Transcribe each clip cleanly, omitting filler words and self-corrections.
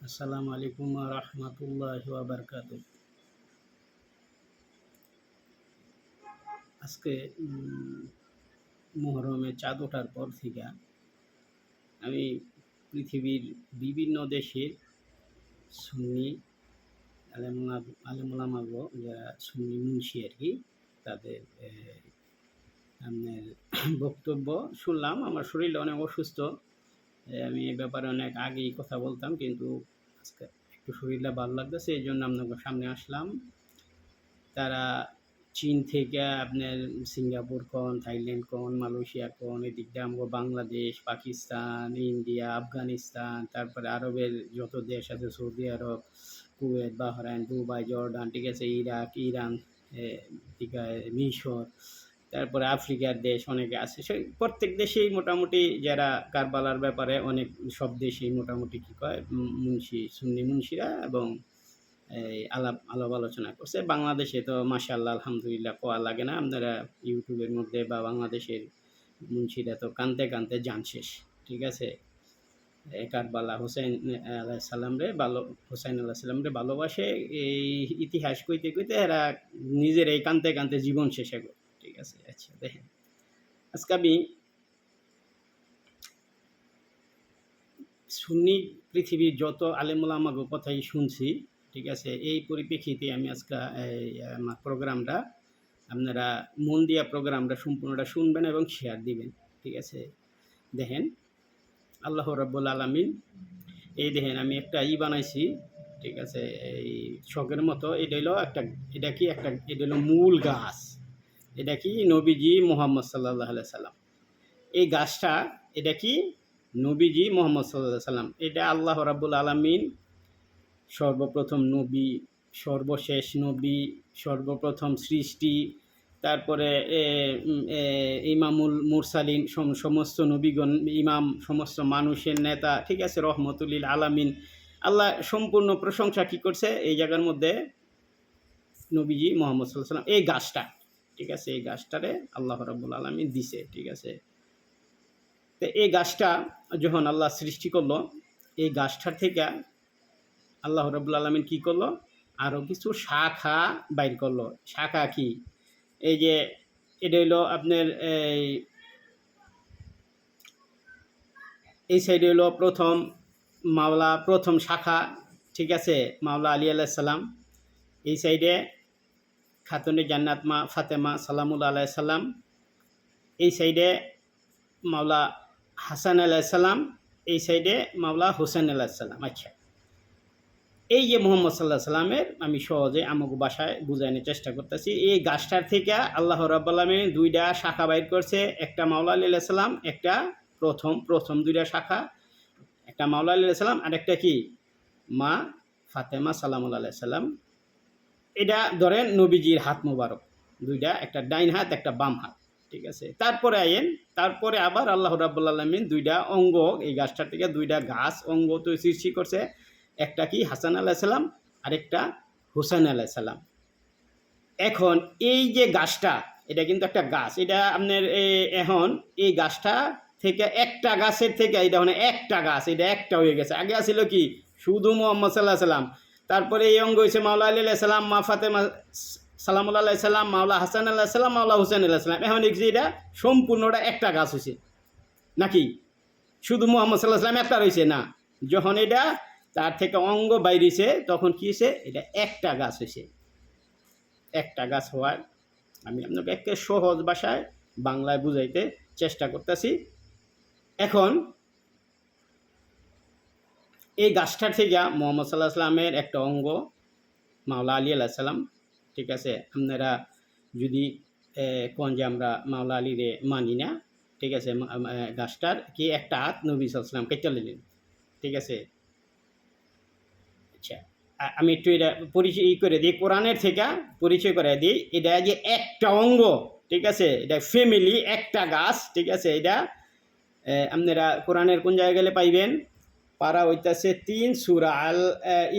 আসসালামু আলাইকুম ওয়া রাহমাতুল্লাহি ওয়া বারাকাতুহু। আজকে মুহররমে চাঁদ ওঠার পর থেকে আমি পৃথিবীর বিভিন্ন দেশের সুন্নি আলেম ওলামাগো যারা সুন্নি মুন্সি আরকি তাদের আপনার বক্তব্য শুনলাম। আমার শরীরটা অনেক অসুস্থ। আমি এ ব্যাপারে অনেক আগেই কথা বলতাম, কিন্তু আজকে একটু শরীরটা ভালো লাগতেছে, এইজন্য আপনাদের সামনে আসলাম। তারা চীন থেকে আপনার সিঙ্গাপুর কন, থাইল্যান্ড কন, মালয়েশিয়া কন, এদিক দিয়ে আমগো বাংলাদেশ, পাকিস্তান, ইন্ডিয়া, আফগানিস্তান, তারপরে আরবের যত দেশ আছে, সৌদি আরব, কুয়েত, বাহরাইন, দুবাই, জর্ডান, ঠিক আছে, ইরাক, ইরান, ঠিক আছে, মিশর, তারপরে আফ্রিকার দেশ অনেকে আছে। সে প্রত্যেক দেশেই মোটামুটি যারা কারবালার ব্যাপারে অনেক সব দেশেই মোটামুটি কী কয় মুন্সি, সুন্নি মুন্সিরা এবং এই আলাপ আলোচনা করছে। বাংলাদেশে তো মাশাআল্লাহ আলহামদুলিল্লাহ কোয়া লাগে না। আপনারা ইউটিউবের মধ্যে বা বাংলাদেশের মুন্সিরা তো কানতে কানতে জান শেষ, ঠিক আছে। কারবালা হুসাইন আলাইহিস সালামরে হুসাইন আলাইহিস সালামরে ভালোবাসে, এই ইতিহাস কইতে কইতে এরা নিজের এই কানতে কানতে জীবন শেষে গো, ঠিক আছে। আচ্ছা দেখেন, আজকে আমি সুন্নি পৃথিবীর যত আলেম ওলামাগো কথাই শুনছি, ঠিক আছে। এই পরিপ্রেক্ষিতে আমি আজকে আমার প্রোগ্রামটা আপনারা মন দিয়া প্রোগ্রামটা সম্পূর্ণটা শুনবেন এবং শেয়ার দিবেন, ঠিক আছে। দেখেন, আল্লাহ রাব্বুল আলামিন এই দেখেন আমি একটা বানাইছি, ঠিক আছে, এই শখের মতো। এটা হলো একটা, এটা হলো মূল গাছ। এটা কি নবীজি মুহাম্মদ সাল্লাল্লাহু আলাইহি সাল্লাম। এই গাছটা, এটা কি নবীজি মুহাম্মদ সাল্লাল্লাহু আলাইহি সাল্লাম। এটা আল্লাহ রাব্বুল আলামিন সর্বপ্রথম নবী, সর্বশেষ নবী, সর্বপ্রথম সৃষ্টি, তারপরে ইমামুল মুরসালিন, সমস্ত নবীগণ ইমাম, সমস্ত মানুষের নেতা, ঠিক আছে, রহমতুল্লিল আলামিন। আল্লাহ সম্পূর্ণ প্রশংসা কী করছে এই জায়গার মধ্যে নবীজি মুহাম্মদ সাল্লাল্লাহু আলাইহি সাল্লাম এই গাছটা, ঠিক আছে, এই গাছটারে আল্লাহ রাব্বুল আলামিন দিছে, ঠিক আছে। তো এই গাছটা যখন আল্লাহ সৃষ্টি করলো, এই গাছটার থেকে আল্লাহ রাব্বুল আলামিন কী করলো, আরও কিছু শাখা বাইর করলো। শাখা কি, এই যে এটা হইলো আপনার এই সাইডে হইলো প্রথম মাওলা, প্রথম শাখা, ঠিক আছে, মাওলা আলী আলাইহিস সালাম। এই সাইডে খাতুনে জান্নাত মা ফাতেমা সালামুল্লাহ আলাইহিস সালাম। এই সাইডে মাওলা হাসান আলাইহিস সালাম। এই সাইডে মাওলা হোসেন আলাইহিস সালাম। আচ্ছা, এই যে মুহাম্মদ সাল্লাল্লাহু আলাইহি সাল্লামের আমি সহজে আমাকে ভাষায় বুঝানোর চেষ্টা করতেছি। এই গাছটার থেকে আল্লাহ রাব্বুল আলামিন দুইটা শাখা বাইর করছে, একটা মাওলা আলী আলাইহিস সালাম, একটা প্রথম দুইটা শাখা, একটা মাওলা আলী আলাইহিস সালাম আর একটা কি মা ফাতেমা সালামুল্লাহ আলাইহিস সালাম। এটা ধরেন নবীজির হাত মোবারক দুইটা, একটা ডাইন হাত একটা বাম হাত, ঠিক আছে। তারপরে আবার আল্লাহ রাব্বুল আলামিন দুইটা অঙ্গ, এই গাছটার থেকে দুইটা গাছ অঙ্গ তো সৃষ্টি করছে, একটা কি হাসান আলাইহিস সালাম আর একটা হুসাইন আলাইহিস সালাম। এখন এই যে গাছটা, এটা কিন্তু একটা গাছ, এটা আপনার এখন এই গাছটা থেকে একটা গাছের থেকে এটা মানে একটা গাছ, এটা একটা হয়ে গেছে। আগে ছিল কি শুধু মুহাম্মদ সাল্লাল্লাহু আলাইহি সাল্লাম, তারপরে এই অঙ্গ হয়েছে মাওলা আলী আলাইহিস সালাম, মা ফাতেমা সালামুল্লাহ আলাইহিস সালাম, মাওলা হাসান আলাইহিস সালাম, মাওলা হুসাইন আলাইহিস সালাম। এখন দেখছি এটা সম্পূর্ণটা একটা গাছ হয়েছে নাকি? শুধু মুহাম্মদ সাল্লাল্লাহু আলাইহি সাল্লাম একটা রয়েছে না, যখন এটা তার থেকে অঙ্গ বাইরেছে তখন কী হয়েছে, এটা একটা গাছ হয়েছে। একটা গাছ হওয়ার আমি আপনাকে একটা সহজ ভাষায় বাংলায় বুঝাইতে চেষ্টা করতেছি। এখন এই গাছটার থেকে মুহাম্মদ সাল্লাল্লাহু আলাইহি সাল্লামের একটা অঙ্গ মাওলা আলী আলাইহিস সালাম, ঠিক আছে। আপনারা যদি কোন যে আমরা মাওলা আলীরে মানি না, ঠিক আছে, গাছটার কি একটা হাত নবী সাল্লাল্লাহু আলাইহি সাল্লাম কেটে নিলেন, ঠিক আছে। আচ্ছা, আমি একটু এটা পরিচয় করে দিই, কোরআনের থেকে পরিচয় করে দিই। এটা যে একটা অঙ্গ, ঠিক আছে, এটা ফ্যামিলি, একটা গাছ, ঠিক আছে। এটা আপনারা কোরআনের কোন জায়গায় গেলে পাইবেন, পারা হইতেছে 3 সূরা আল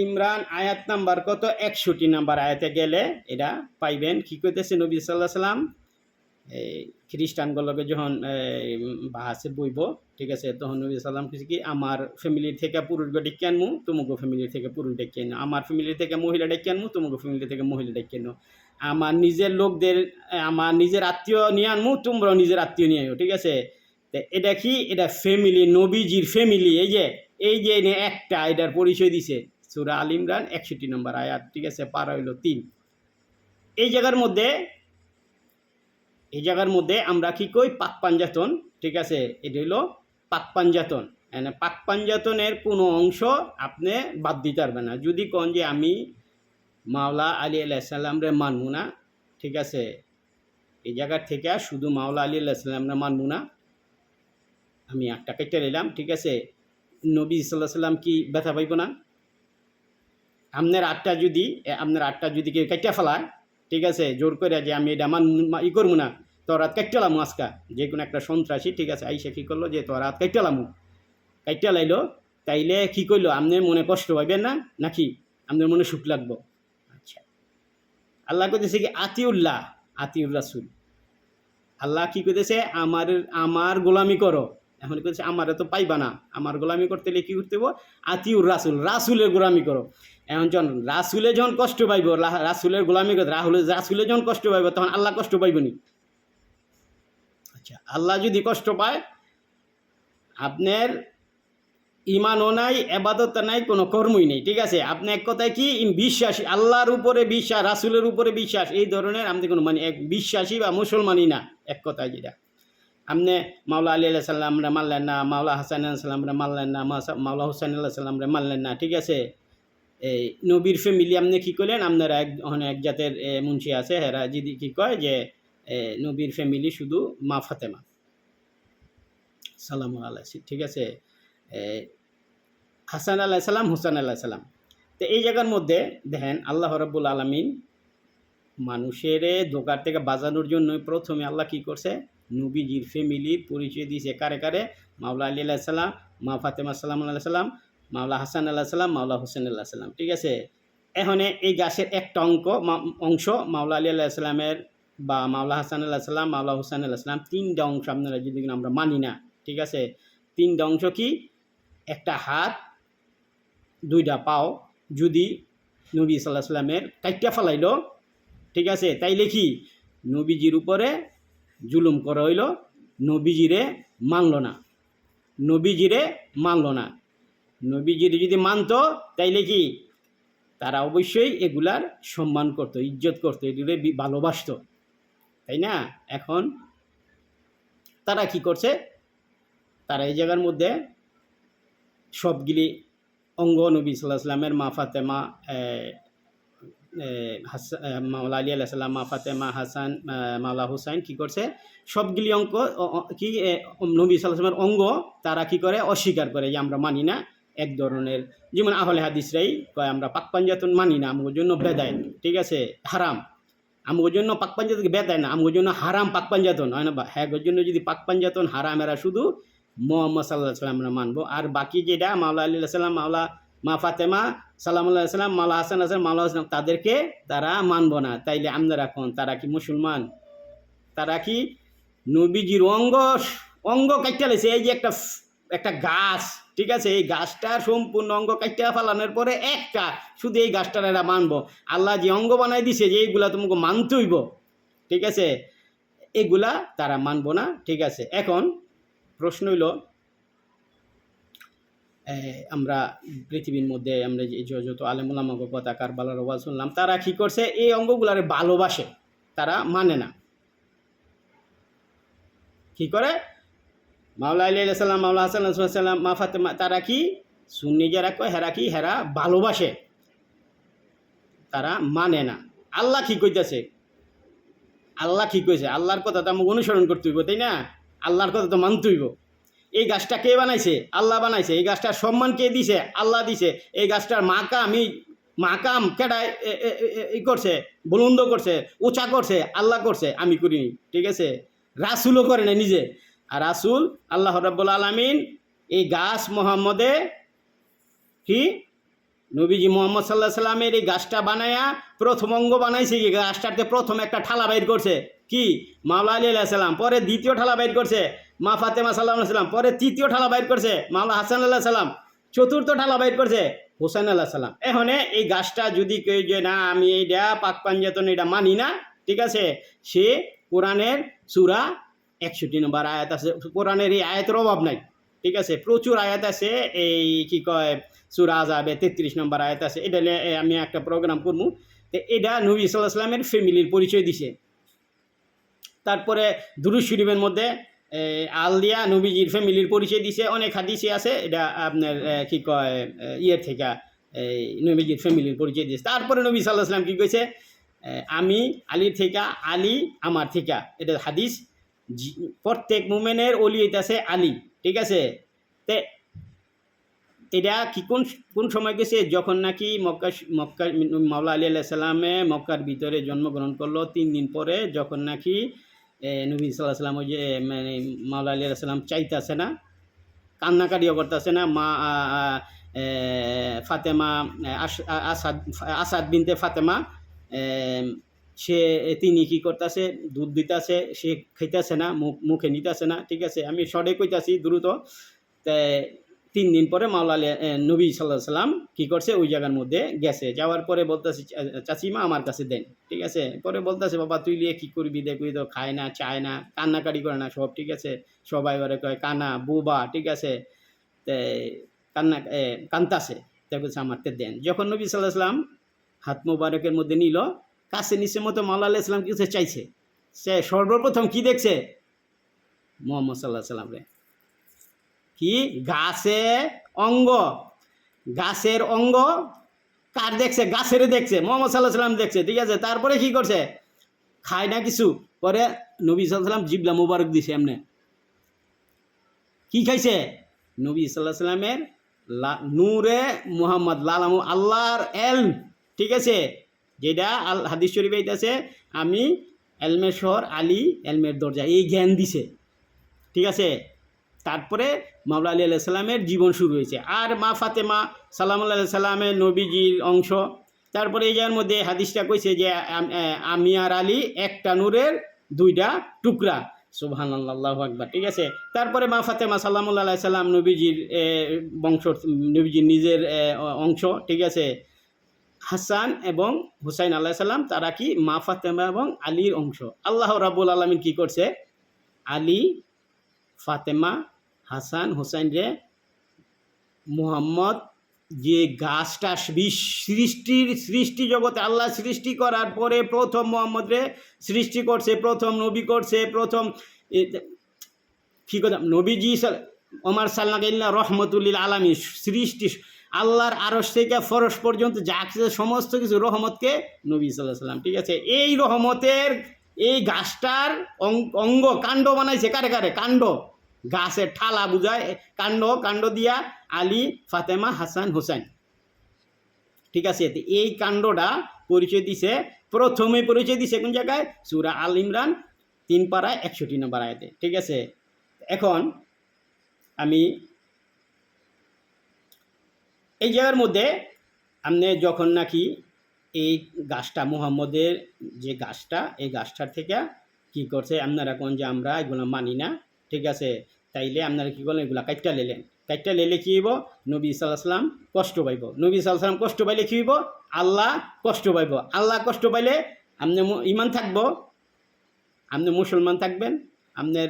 ইমরান আয়াত নাম্বার কত 61 নাম্বার আয়াতে গেলে এটা পাইবেন। কি কইতেছে নবী সাল্লাল্লাহু আলাইহি সাল্লাম, এই খ্রিস্টানগুলোকে যখন বাসে বইব, ঠিক আছে, তখন নবী সাল্লাম কিছু কি আমার ফ্যামিলির থেকে পুরুষ ডেকে আনমু, তোমাকে ফ্যামিলির থেকে পুরুষ ডেকে আনো, আমার ফ্যামিলির থেকে মহিলা ডেকে আনমু, তোমাকে ফ্যামিলি থেকে মহিলা ডেকে আনো, আমার নিজের লোকদের আমার নিজের আত্মীয় নিয়ে আনমু, তোমরাও নিজের আত্মীয় নিয়ে আনো, ঠিক আছে। তো এটা কি, এটা ফ্যামিলি, নবীজির ফ্যামিলি। এই যে একটা এটার পরিচয় দিছে সূরা আল ইমরান 61 নম্বর আয়াত, ঠিক আছে, পারা হইল 3। এই জায়গার মধ্যে আমরা কি কই, পাক পাঞ্জাতন, ঠিক আছে, এটা হইল পাক পাঞ্জাতন। পাক পাঞ্জাতনের কোনো অংশ আপনি বাদ দিতে পারবেন না। যদি কোন যে আমি মাওলা আলী আলাইসাল্লামরে মানবো না, ঠিক আছে, এই জায়গার থেকে শুধু মাওলা আলী আলাইসাল্লামরে মানবো না, আমি একটা কেটে নিলাম, ঠিক আছে, নবী সাল্লাহ সাল্লাম কি ব্যথা পাইব না? আপনার আটটা যদি কেউ কেটে ফেলায়, ঠিক আছে, জোর করে যে আমি এটা করবো না, তোর হাত কাটলাম আজকা, যে কোনো একটা সন্ত্রাসী, ঠিক আছে, আইসা কী করলো যে তোর হাত কাটলাম, কাইটা লাইলো, তাইলে কি করলো, আপনার মনে কষ্ট পাইবেন না নাকি আপনার মনে সুখ লাগবো? আচ্ছা, আল্লাহ কইতেছে কি আতিউর রাসূল। আল্লাহ কি কইতেছে, আমার গোলামি করো। এখন কইতেছে আমারে তো পাইবা না, আমার গোলামি করতে হলে কি করতে হবো, আতিউর রাসূলের গোলামি করো। এখন যখন রাসূলে যখন কষ্ট পাইব, রাসূলের গোলামি করতে রাসূলে যখন কষ্ট পাইব, তখন আল্লাহ কষ্ট পাইবনি? আচ্ছা, আল্লাহ যদি কষ্ট পায়, আপনার ইমানও নাই, এবাদত নাই, কোনো কর্মই নেই, ঠিক আছে। আপনি এক কথায় কি বিশ্বাসী, আল্লাহর উপরে বিশ্বাস, রাসূলের উপরে বিশ্বাস, এই ধরনের আপনি কোনো এক বিশ্বাসী বা মুসলমানই না, এক কথায় যেটা। আপনি মাওলা আলী আল্লাহ সাল্লামরা মানলেন না, মাওলা হাসান আল্লাহ সাল্লামরা মানলেন না, মাওলা হুসাইন আল্লাহ সাল্লামরা মানলেন না, ঠিক আছে। এই নবীর ফ্যামিলি আপনি কী করলেন, আপনারা এক জাতের মুন্সি আছে, হেরা যদি কী কয় যে নবীর ফ্যামিলি শুধু মা ফাতেমা সালাম আলাইহি, ঠিক আছে, হাসান আলাহ সাল্লাম, হুসান আলাহ সাল্লাম। তো এই জায়গার মধ্যে দেখেন আল্লাহ রাব্বুল আলামিন মানুষের ধোকার থেকে বাঁচানোর জন্য প্রথমে আল্লাহ কি করছে, নবীজির ফ্যামিলির পরিচয় দিয়েছে কারে, মাওলা আলী আলাইহিস সালাম, মা ফাতেমা সালাম আলাইহিস সালাম, মাওলা হাসান আল্লাহ সাল্লাম, মাওলা হুসেন আল্লাহ সাল্লাম, ঠিক আছে। এখানে এই গাছের একটা অংশ মাওলা আলী আলাইহিস সালামের বা মাওলা হাসান আল্লাহ সাল্লাম, মাওলা হুসেন আল্লাহ সাল্লাম, 3টা অংশ আপনারা যদি আমরা মানি না, ঠিক আছে। 3টা অংশ কি, একটা হাত, 2টা পাও, যদি নবী সাল্লাহ সাল্লামের কাইটা ফেলাইল, ঠিক আছে, তাইলে কি নবীজির উপরে জুলুম করা হইল, নবীজিরে মানল না, নবীজিরে যদি মানত, তাইলে কি তারা অবশ্যই এগুলার সম্মান করত, ইজ্জত করতো, এগুলো ভালোবাসত, তাই না। এখন তারা কি করছে, তারা এই জায়গার মধ্যে সবগুলি অঙ্গ নবী সাল্লাল্লাহু আলাইহি ওয়াসাল্লামের মা ফাতেমা, মাওলা আলী আলাইহিস সালাম, মা ফাতেমা, হাসান, মাওলা হুসাইন কি করছে, সবগুলি অঙ্ক কি নবী সাল্লাল্লাহু আলাইহি ওয়াসাল্লামের অঙ্গ তারা কি করে, অস্বীকার করে যে আমরা মানি না। এক ধরনের যেমন আহলে হাদিসরাই কয় আমরা পাক পাঞ্জাতন মানি না, আমাদের জন্য বেদায়, ঠিক আছে, হারাম, আমাদের জন্য পাক পাঞ্জাতন বেদায় না, আমাদের জন্য হারাম পাক পাঞ্জাতন হয় না, হ্যাঁ, ওর জন্য যদি পাক পাঞ্জাতন হারাম, এরা শুধু মুহাম্মদ সাল্লাল্লাহু আলাইহি ওয়াসাল্লাম আমরা মানবো, আর বাকি যেটা মাওলা আলী আলাইহিস সালাম, মাওলা মা ফাতেমা সালামুল্লাহ সাল্লাম, মাওলা হাসান হাসান, মাওলা হাসান, তাদেরকে তারা মানব না। তাইলে আপনারা কোন, তারা কি মুসলমান? তারা কি নবীজির অঙ্গ কাইটা লেছে, এই যে একটা গাছ, ঠিক আছে, এই গাছটার সম্পূর্ণ অঙ্গ কাইটা ফেলানোর পরে একটা শুধু এই গাছটার এরা মানবো। আল্লাহ যে অঙ্গ বানাই দিছে যে এইগুলা তোমাকে মানতে হইব, ঠিক আছে, এগুলা তারা মানবো না, ঠিক আছে। এখন প্রশ্ন হইল, আমরা পৃথিবীর মধ্যে আমরা যত আলেমুলামাকে কথা কারবালার ওয়াজ শুনলাম, তারা কি করছে, এই অঙ্গগুলারে ভালোবাসে, তারা মানে না। কি করে, মাওলা আলী আলাইহিস সালাম, মাওলা হাসান সাল্লাম, মা ফাতেমা, তারা কি সুন্নি যারা কয়, হেরা ভালোবাসে, তারা মানে না। আল্লাহ কি কইতেছে, আল্লাহর কথা তো আমাকে অনুসরণ করতে হইব, তাই না, আল্লাহর কথা তো মানতে হইব। এই গাছটা কে বানাইছে, আল্লাহ বানাইছে। এই গাছটার সম্মান কে দিছে, আল্লাহ দিছে। এই গাছটার মাকাম কেডা করছে, বুলন্দ করছে, উঁচা করছে, আল্লাহ করছে, আমি করিনি, ঠিক আছে। রাসূলও করে না নিজে, আর রাসূল আল্লাহ রাব্বুল আলামিন এই গাছ মোহাম্মদে কি নবীজি মোহাম্মদ সাল্লাহ সাল্লামের এই গাছটা বানায়া প্রথম অঙ্গ বানাইছে, কি গাছটাতে প্রথম একটা ঠালা বাইর করছে কি মাওলা আলী আলাইহিস সালাম, পরে দ্বিতীয় ঠালা বাইর করছে মা ফাতেমা সাল্লাল্লাহু আলাইহি সাল্লাম, পরে তৃতীয় ঠালা বাইর করছে মাওলা হাসান আলাইহিস সালাম, চতুর্থ ঠালা বাইর করছে হুসাইন আলাইহিস সালাম। এখন এই গাছটা যদি কেউ যে না আমি এইটা পাক পাঞ্জাতন এটা মানি না, ঠিক আছে, সে কোরআনের সূরা 61 নম্বর আয়াত আছে, কোরআনের এই আয়াতের অভাব নাই, ঠিক আছে, প্রচুর আয়াত আছে, এই কি কয় সূরা আযাবে 33 নম্বর আয়াত আছে, এটা আমি একটা প্রোগ্রাম করবো। তো এটা নবী সাল্লাল্লাহু আলাইহি সাল্লামের ফ্যামিলির পরিচয় দিছে। তারপরে দুরূদ শরীফের মধ্যে আল দিয়া নবীজির ফ্যামিলির পরিচয় দিছে, অনেক হাদিসে আছে, এটা আপনার কি কয় ইয়ের থেকে নবীজির ফ্যামিলির পরিচয় দিয়েছে। তারপরে নবী সাল্লাল্লাহু আলাইহি সাল্লাম কি কইছে, আমি আলীর থেকে, আলী আমার থেকে, এটা হাদিস। প্রত্যেক মুমিনের ওলি হইতাছে আলী, ঠিক আছে। তে এটা কি কোন কোন সময় গেছে, যখন নাকি মক্কা মাওলা আলী আলাইহিস সালামে মক্কার ভিতরে জন্মগ্রহণ করলো, 3 দিন পরে যখন নাকি নবী সাল্লাল্লাহু আলাইহি সাল্লাম ওই যে মানে মাওলা আলী আলাইহিস সালাম চাইতেছে না, কান্নাকাটিও করতেছে না, মা ফাতেমা আসাদ বিনতে ফাতেমা, সে তিনি কি করতেছে, দুধ দিতেছে, সে খাইতেছে না, মুখে নিতেছে না, ঠিক আছে, আমি শর্টে কইতাছি দ্রুত। তাই 3 দিন পরে মাওলা আলী নবী সাল্লাল্লাহু আলাইহি সাল্লাম কি করছে, ওই জায়গার মধ্যে গেছে, যাওয়ার পরে বলতেছে চাচিমা আমার কাছে দেন, ঠিক আছে, পরে বলতেছে বাবা তুই লিয়ে কী করবি, দেখবি তো খায় না, চায় না, কান্নাকাটি করে না সব, ঠিক আছে, সবাই ওরে কয় কানা বুবা, ঠিক আছে, কান্না কান্তাছে, তাই বলছে আমারতে দেন। যখন নবী সাল্লাল্লাহু আলাইহি সাল্লাম হাত মোবারকের মধ্যে নিল, কাছে নিচে মতো মাওলা আলাইহিস সালাম কিছু চাইছে, সে সর্বপ্রথম কি দেখছে, মুহাম্মদ সাল্লাল্লাহু আলাইহি সাল্লাম রে, কি গাছে অঙ্গ, গাছের অঙ্গ কার দেখছে, গাছের দেখছে, মুহাম্মদ সাল্লাল্লাহু আলাইহি সাল্লাম দেখছে, ঠিক আছে। তারপরে কি করছে, খায় না কিছু, পরে নবী সাল্লাল্লাহু আলাইহি সাল্লাম জিবলা মুবারক দিছে, এমনি কি খাইছে, নবী সাল্লাল্লাহু আলাইহি সাল্লামের নূরে মুহাম্মদ লালামু আল্লাহর এলম, ঠিক আছে, যেটা হাদিস শরীফে আছে আমি এলমের শহর, আলী এলমের দরজা, এই জ্ঞান দিছে, ঠিক আছে। তারপরে মাওলা আলী আলাইহিস সালামের জীবন শুরু হয়েছে। আর মা ফাতেমা সালামুল্লাহ আলাইহি সাল্লামের নবীজির অংশ। তারপরে এই জায়গার মধ্যে হাদিসটা কইছে যে আমি আর আলী একটা নূরের 2টা টুকরা, সুবহানাল্লাহ, আল্লাহু আকবার, ঠিক আছে। তারপরে মা ফাতেমা সালামুল্লাহ আলাইহি সাল্লাম নবীজির বংশ, নবীজির নিজের অংশ, ঠিক আছে। হাসান এবং হুসাইন আলাইহিস সালাম তারা কি মা ফাতেমা এবং আলীর অংশ। আল্লাহ রাব্বুল আলামিন কি করছে, আলী, ফাতেমা, হাসান, হুসাইন রে মুহাম্মদ যে গাছটা সৃষ্টি জগতে আল্লাহ সৃষ্টি করার পরে প্রথম মুহাম্মদ রে সৃষ্টি করছে, প্রথম নবী করছে, প্রথম কি কথা নবীজি ওমার সাল্লাল্লাহু রহমতুল লিল আলামিন, সৃষ্টি আল্লাহর আরশ থেকে ফরশ পর্যন্ত যা কিছু সমস্ত কিছু রহমতকে নবী সাল্লাল্লাহু আলাইহি সাল্লাম, ঠিক আছে। এই রহমতের এই গাছটার অঙ্গ কাণ্ড বানাইছে কারে কারে, কাণ্ড, গাছের ঠালা বুঝায়, কাণ্ড দিয়া আলী, ফাতেমা, হাসান, হুসাইন, ঠিক আছে। এই কাণ্ডটা পরিচয় দিছে, প্রথমে পরিচয় দিছে কোন জায়গায়, সূরা আল ইমরান 3 পারা 61 নম্বর আয়াতে, ঠিক আছে। এখন আমি এই জায়গার মধ্যে আপনি যখন নাকি এই গাছটা মুহাম্মদের যে গাছটা, এই গাছটার থেকে কি করছে, আপনারা কোন যে আমরা এগুলো মানি না, ঠিক আছে, তাইলে আপনারা কী করলেন, এগুলো কাইটটা লেলেন, কাইটটা লেলে কী হইব, নবী সাল্লাল্লাহু আলাইহি সাল্লাম কষ্ট পাইব, নবী সাল্লাল্লাহু আলাইহি সাল্লাম কষ্ট পাইলে কী হইব, আল্লাহ কষ্ট পাইব, আল্লাহ কষ্ট পাইলে আপনি ইমান থাকবো, আপনি মুসলমান থাকবেন, আপনার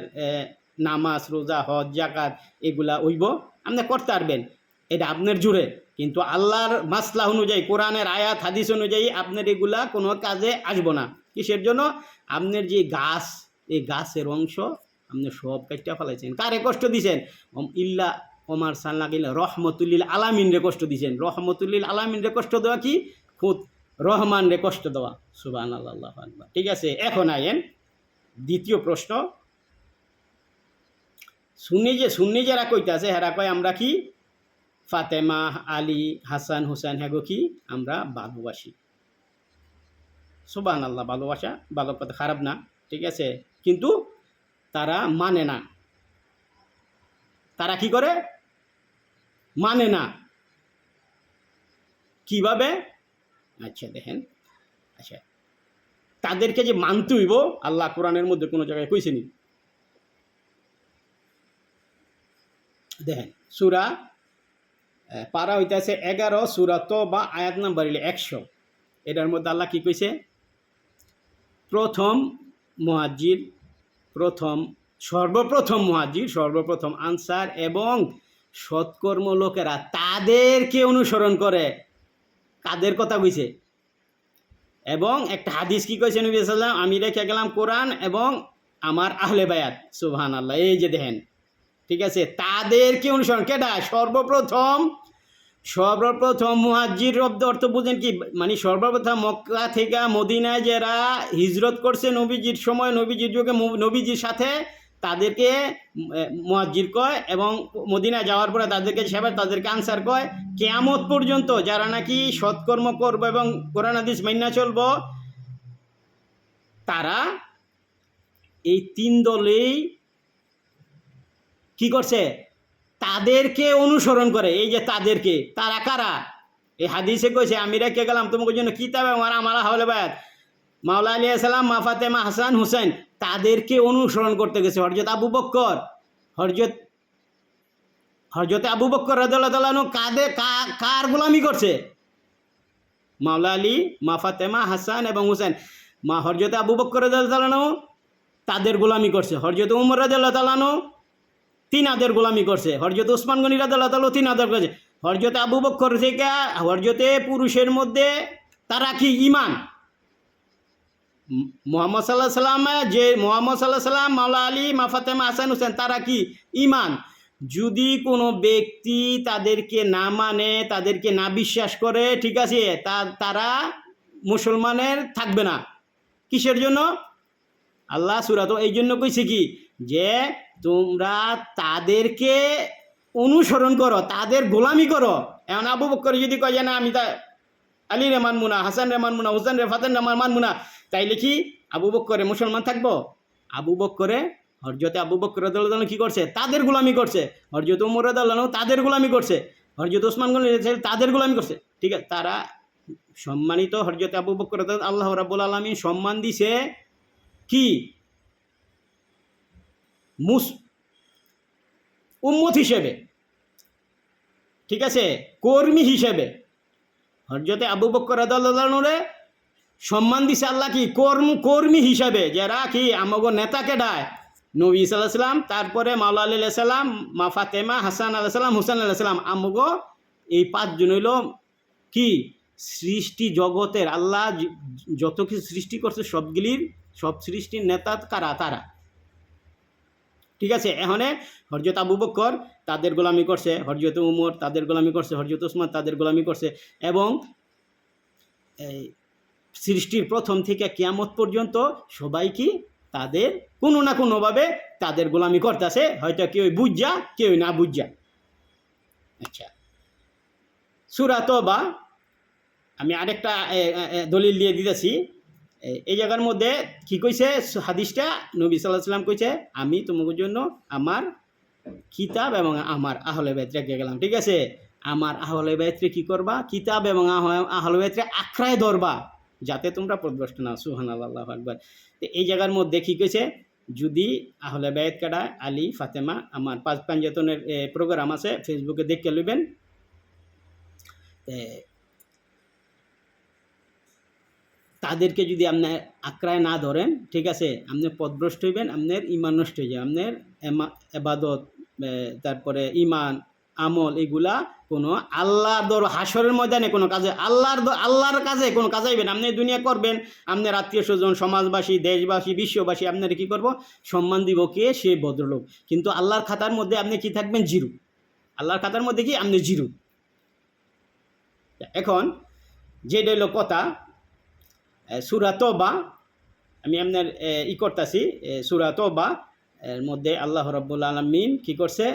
নামাজ রোজা হজ জাকাত এগুলা হইব, আপনি করতে পারবেন, এটা আপনার জুড়ে, কিন্তু আল্লাহর মাসলা অনুযায়ী, কোরআনের আয়াত হাদিস অনুযায়ী আপনার এগুলা কোনো কাজে আসবো না। কিসের জন্য, আপনার যে গাছ, এই গাছের অংশ আপনি সব কাজটা ফেলাইছেন, কারে কষ্ট দিছেন, ইল্লা ওমার সাল্লাল্লাহু রহমতুল্লিল আলামিন রে কষ্ট দিছেন, রহমতুল্লিল আলামিন রে কষ্ট দেওয়া কি, খুদ রহমান রে কষ্ট দেওয়া, সুবহানাল্লাহ, আল্লাহু আকবার, ঠিক আছে। এখন আইন দ্বিতীয় প্রশ্ন, সুন্নি যারা কইতাছে হেরা কয় আমরা কি ফাতেমা, আলী, হাসান, হুসাইন হ্যাগো কি আমরা ভালোবাসি, সুবহানাল্লাহ, ভালোবাসা ভালো কথা, খারাপ না, ঠিক আছে, কিন্তু তারা মানে না, তারা কি করে মানে না, কিভাবে? আচ্ছা দেখেন, আচ্ছা তাদেরকে যে মানতে হইব আল্লাহ কোরআনের মধ্যে কোনো জায়গায় কইছেনি। দেখেন সূরা পারা হইতেছে 11 সূরা তওবা আয়াত নাম্বার 100। এটার মধ্যে আল্লাহ কি কইছে? প্রথম মুহাজ্জির, সর্বপ্রথম মুহাজ্জির, সর্বপ্রথম আনসার এবং সৎকর্ম লোকেরা তাদেরকে অনুসরণ করে। কাদের কথা কইছে? এবং একটা হাদিস কি কইছে নবী সাল্লাল্লাহু আলাইহি ওয়াসাল্লাম, আমি রেখে গেলাম কোরআন এবং আমার আহলে বায়াত। সুবহানাল্লাহ। এই যে দেখেন, ঠিক আছে, তাদেরকে অনুসরণ। কেডা? সর্বপ্রথম মুহাজ্জির শব্দ অর্থ বুঝেন কি? মানে সর্বপ্রথম মক্কা থেকে মদিনায় যারা হিজরত করছে নবীজির সময়, নবীজির যুগে, নবীজির সাথে, তাদেরকে মুহাজ্জির কয়। এবং মদিনায় যাওয়ার পরে তাদেরকে সেবা, তাদেরকে আনসার কয়। কিয়ামত পর্যন্ত যারা নাকি সৎকর্ম করবো এবং কোরআন হাদিস মাইনা চলবো, তারা এই তিন দলেই কি করছে? তাদেরকে অনুসরণ করে। এই যে তাদেরকে, তারা কারা? এই হাদিসে কইছে, আমি রেখে গেলাম তোমাদের জন্য কিতাব এবং আমার আহলে বায়াত, মাওলা আলাইহিস সালাম, মা ফাতেমা, হাসান, হুসেন, তাদেরকে অনুসরণ করতে গেছে। হযরত আবু বকর, হযরত আবু বকর রাদিয়াল্লাহু তাআলা আনহু কার গোলামি করছে? মাওলা আলী, মা ফাতেমা, হাসান এবং হুসেন। হযরত আবু বকর রাদিয়াল্লাহু তাআলা আনহু তাদের গোলামি করছে। হযরত উমর রাদিয়াল্লাহু তাআলা আনহু তিনাদের গোলামি করছে। হযরত উসমান গনি রাদিয়াল্লাহু তাআলা তিনাদের করছে। হযরত আবু বকর থেকে হযরতে পুরুষের মধ্যে তারা কি? ঈমান। মুহাম্মদ সাল্লাল্লাহু আলাইহি সাল্লাম, যে মুহাম্মদ সাল্লাল্লাহু আলাইহি সাল্লাম, মাওলা আলী, মা ফাতেমা, হাসান, হুসেন, তারা কি? ঈমান। যদি কোনো ব্যক্তি তাদেরকে না মানে, তাদেরকে না বিশ্বাস করে, ঠিক আছে, তারা মুসলমানের থাকবে না। কিসের জন্য? আল্লাহ সূরা তো এই জন্য কইছে কি, যে তোমরা তাদেরকে অনুসরণ করো, তাদের গোলামি করো। এখন আবু বকর যদি কয় যে না, আমি আলী রে মানবো না, হাসান রে মানবো না, হুসেন রে, ফাতেন রে মানবো না, তাইলে কি আবু বকরে মুসলমান থাকবো? আবু বকরে, হযরত আবু বকর রাদিয়াল্লাহু আনহু কি করছে? তাদের গোলামি করছে। হযরত উমর রাদিয়াল্লাহু আনহু তাদের গোলামি করছে। হযরত ওসমান গনি তাদের গোলামি করছে। ঠিক আছে, তারা সম্মানিত। হযরত আবু বকর রাদিয়াল্লাহু, আল্লাহ রাব্বুল আলামিন সম্মান দিছে কি? উম্মত হিসেবে, ঠিক আছে, কর্মী হিসেবে। হযরত আবু বকর রাদিয়াল্লাহু আনহুরে সম্মান দিছে আল্লাহ কি? কর্মী হিসাবে, যারা কি আমগো নেতাকে ডায় নবী সাল্লাল্লাহু আলাইহি সাল্লাম, তারপরে মাওলা আলী আলাইহিস সালাম, মা ফাতেমা, হাসান আলাইহিস সালাম, হুসেন আলাইহিস সালাম। আমগো এই পাঁচজন হইল কি? সৃষ্টি জগতের আল্লাহ যত কিছু সৃষ্টি করছে সব সৃষ্টির নেতা কারা? তারা। ঠিক আছে, এখানে হযরত আবু বকর তাদের গোলামি করছে, হযরত উমর তাদের গোলামি করছে, হযরত ওসমান তাদের গোলামি করছে। এবং এই সৃষ্টির প্রথম থেকে কিয়ামত পর্যন্ত সবাই কি তাদের কোনো না কোনোভাবে তাদের গোলামি করতেছে, হয়তো কেউ বুঝা, কেউ না বুঝা। আচ্ছা, সূরা তওবা আমি আরেকটা দলিল দিয়ে দিতেছি। এই জায়গার মধ্যে কি কইছে হাদিসটা? নবী সাল্লাল্লাহু আলাইহি ওয়াসাল্লাম কইছে, আমি তোমাদের জন্য আমার কিতাব এবং আমার আহলে বাইত রেখে গেলাম। ঠিক আছে, আমার আহলে বাইতরে কি করবা? কিতাব এবং আহলে বাইতরে আঁকড়ায় ধরবা, যাতে তোমরা পথভ্রষ্ট না। সুবহানাল্লাহ, আল্লাহু আকবার। তো এই জায়গার মধ্যে কি কইছে? যদি আহলে বাইত কাটা আলী, ফাতেমা, আমার 5 পাঞ্জাতনের প্রোগ্রাম আছে, ফেসবুকে দেখে লইবেন। তাদেরকে যদি আপনি আঁকড়ায় না ধরেন, ঠিক আছে, আপনি পথভ্রষ্ট হইবেন, আপনার ঈমান নষ্ট হয়ে যাবে। আপনার ইবাদত, তারপরে ঈমান, আমল, এগুলা কোনো আল্লাহর হাসরের ময়দানে কোনো কাজে, আল্লাহর কাজে কোনো কাজ আইবেন। আপনি দুনিয়া করবেন, আপনার আত্মীয় স্বজন, সমাজবাসী, দেশবাসী, বিশ্ববাসী আপনার কি করব? সম্মান দিব। কে? সে ভদ্রলোক। কিন্তু আল্লাহর খাতার মধ্যে আপনি কি থাকবেন? জিরো। আল্লাহর খাতার মধ্যে কি? আপনি জিরো। এখন যেটা হলো কথা, সূরা তওবা আমি আপনার করতেছি। সূরা তওবা এর মধ্যে আল্লাহ রাব্বুল আলামিন কি করছে?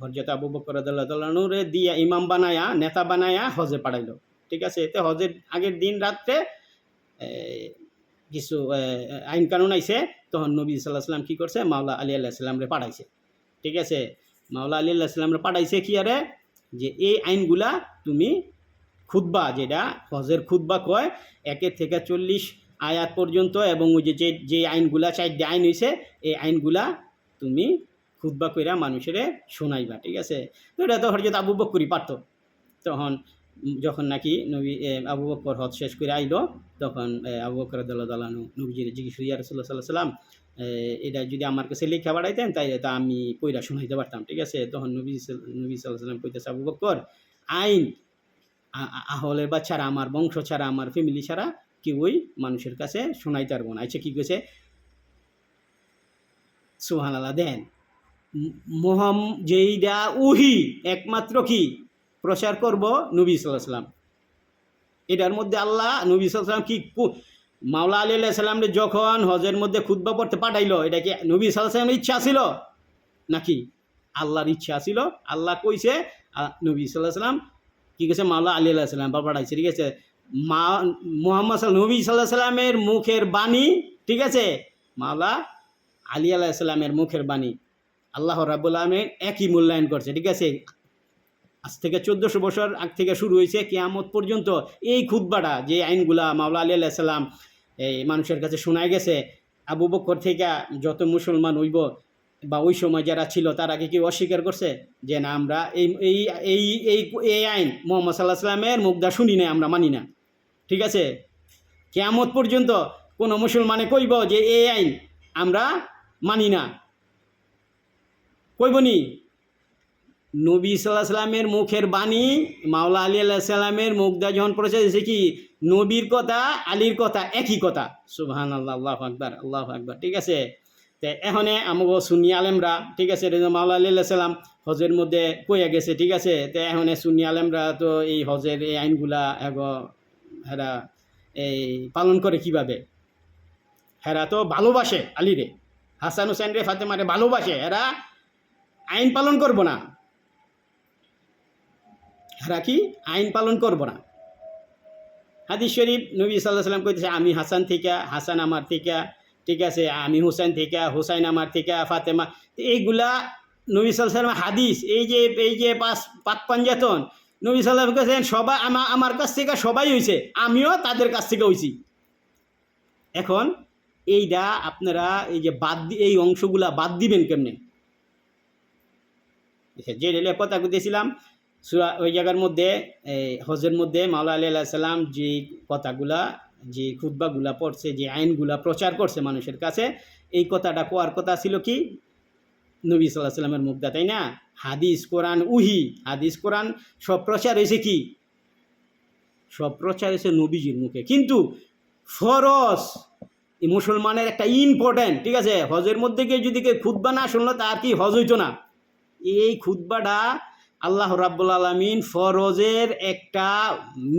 হযরত আবু বকর রাদিয়াল্লাহু তাআলা আনহুরে দিয়া ইমাম বানায়া, নেতা বানায়া হজে পাঠাইলো। ঠিক আছে, এতে হজের আগের দিন রাত্রে কিছু আইন কানুন আইছে। তখন নবী সাল্লাল্লাহু আলাইহি ওয়াসাল্লাম কি করছে? মাওলা আলী আলাইহিস সালামরে পাঠাইছে। ঠিক আছে, মাওলা আলী আলাইহিস সালামরে পাঠাইছে কি? আরে যে এই আইনগুলা তুমি খুতবা, যেটা হজের খুতবা কয়, 1 থেকে 40 আয়াত পর্যন্ত, এবং ওই যে আইনগুলা 4 আইন হয়েছে, এই আইনগুলা তুমি খুতবা কইরা মানুষের শোনাইবা, ঠিক আছে। তো এটা তো হযরত আবু বকরই পারত। তখন যখন নাকি নবী আবু বকর হজ শেষ করে আইলো, তখন আবু বকর রাদিয়াল্লাহু আনহু নবীজির জিজ্ঞেস ইয়া রাসূলুল্লাহ সাল্লাল্লাহু আলাইহি সাল্লাম, এটা যদি আমার কাছে লেখা পাঠাইতেন তাই তা আমি পইরা শোনাইতে পারতাম, ঠিক আছে। তখন নবী সাল্লাল্লাহু আলাইহি সাল্লাম কইতেছে, আবু বকর, আইন আহলের বা ছাড়া, আমার বংশ ছাড়া, আমার ফ্যামিলি ছাড়া কেউই মানুষের কাছে শোনাইতে পারবো না। আচ্ছা, কি কইছে? সুবহানাল্লাহ। দেন যেইটা উহি একমাত্র কি প্রচার করব নবী সাল্লাল্লাহু আলাইহি সাল্লাম, এটার মধ্যে আল্লাহ নবী সাল্লাল্লাহু আলাইহি সাল্লাম কি মাওলা আলী আলাইহিস সালামকে যখন হজের মধ্যে খুতবা পড়তে পাঠাইলো, এটা কি নবী সাল্লাল্লাহু আলাইহি সাল্লামের ইচ্ছা ছিল নাকি আল্লাহর ইচ্ছা ছিল? আল্লাহ কইছে, নবী সাল্লাল্লাহু আলাইহি সাল্লাম কি কইছে, মাওলা আলী আলাইহিস সালাম পাঠাইছে, ঠিক আছে। মুহাম্মদ নবী সাল্লাল্লাহু আলাইহি সাল্লামের মুখের বাণী, ঠিক আছে, মাওলা আলী আলাইহিস সালামের মুখের বাণী আল্লাহ রাব্বুল আলামিন একই মূল্যায়ন করছে, ঠিক আছে। আজ থেকে 1400 বছর আগ থেকে শুরু হয়েছে, কিয়ামত পর্যন্ত এই খুতবাটা, যে আইনগুলা মাওলা আলী আলাইহিস সালাম এই মানুষের কাছে শোনায় গেছে, আবু বকর থেকে যত মুসলমান হইব বা ওই সময় যারা ছিল তারা কি অস্বীকার করছে যে না, আমরা এই এই এই এই এই আইন মুহাম্মদ সাল্লাল্লাহু আলাইহি সাল্লামের মুখদা শুনি না, আমরা মানি না, ঠিক আছে। কিয়ামত পর্যন্ত কোনো মুসলমানে কইব যে এই আইন আমরা মানি না, কইবনি? নবী সাল্লাল্লাহু আলাইহি সাল্লামের মুখের বাণী মাওলা আলী আলাইহিস সালামের মুখদা যখন পড়েছে, যে কি নবীর কথা আলীর কথা একই কথা। সুবহানাল্লাহ, আল্লাহু আকবার, আল্লাহু আকবার, ঠিক আছে। তো এখানে আমাকে সুন্নি আলেমরা, ঠিক আছে, মাওলা আলী আলাইহিস সালাম হজের মধ্যে কইয়া গেছে, ঠিক আছে। তো এখানে সুন্নি আলেমরা তো এই হজের এই আইনগুলা হেরা এই পালন করে কিভাবে? হেরা তো ভালোবাসে আলীরে, হাসান হুসাইন রে, ফাতেমারে ভালোবাসে, এরা আইন পালন করব না, এরা কি আইন পালন করব না। হাদিস শরীফ নবী সাল্লাল্লাহু আলাইহি সাল্লাম কইতেছে, আমি হাসান থেকে, হাসান আমার থেকে, ঠিক আছে, আমি হুসাইন থেকে, হুসাইন আমার থেকে, ফাতেমা। এইগুলা নবী সাল্লাল্লাহু আলাইহি সাল্লাম হাদিস। এই যে পাক পাঞ্জাতন নবী সাল্লাল্লাহু আলাইহি সাল্লাম কাছে সবাই আমার কাছ থেকে সবাই হয়েছে, আমিও তাদের কাছ থেকে হয়েছি। এখন এইটা আপনারা এই যে এই অংশগুলা বাদ দিবেন কেমনে? যে রেলে কথা কইতেছিলাম, ওই জায়গার মধ্যে হজের মধ্যে মাওলা আলী আলাইহিস সালাম যে কথাগুলা, যে খুতবাগুলা পড়ছে, যে আইনগুলা প্রচার করছে মানুষের কাছে, এই কথাটা কোয়ার কথা ছিল কি নবী সাল্লাল্লাহু আলাইহি সাল্লামের মুখদা, তাই না? হাদিস কোরআন উহি, হাদিস কোরআন সব প্রচার হয়েছে কি? সব প্রচার হয়েছে নবীজির মুখে। কিন্তু ফরজ এই মুসলমানের একটা ইম্পর্টেন্ট, ঠিক আছে, হজের মধ্যে গিয়ে যদি কেউ খুতবা না শুনলো তার কি হজ হইতো না? এই খুতবাটা আল্লাহ রাব্বুল আলামিন ফরজের একটা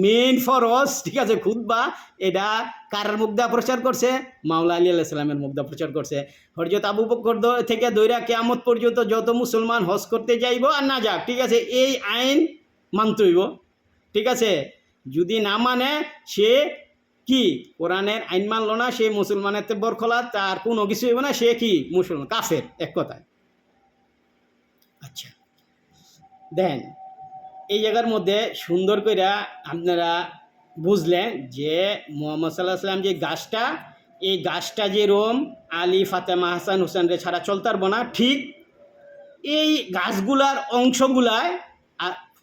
মেইন ফরজ, ঠিক আছে, খুতবা। এটা কার মুখদা প্রচার করছে? মাওলা আলী আলাইহিস সালামের মুখদা প্রচার করছে। হযরত আবু বকর থেকে দইরা কিয়ামত পর্যন্ত যত মুসলমান হজ করতে যাইব আর না যাক, ঠিক আছে, এই আইন মানতে হইব, ঠিক আছে। যদি না মানে সে কি কোরআনের আইন মানলো না, সে মুসলমানের বরখলাত, তার কোনো কিছু হইব না, সে কি মুসলমান, কাফের, এক কথায়। আচ্ছা, দেন এই জায়গার মধ্যে সুন্দর করে আপনারা বুঝলেন যে মুহাম্মদ সাল্লাল্লাহু আলাইহি সাল্লাম যে গাছটা, এই গাছটা যে রোম আলী, ফাতেমা, হাসান, হুসেন রে ছাড়া চলতে পারবো না, ঠিক এই গাছগুলার অংশগুলায়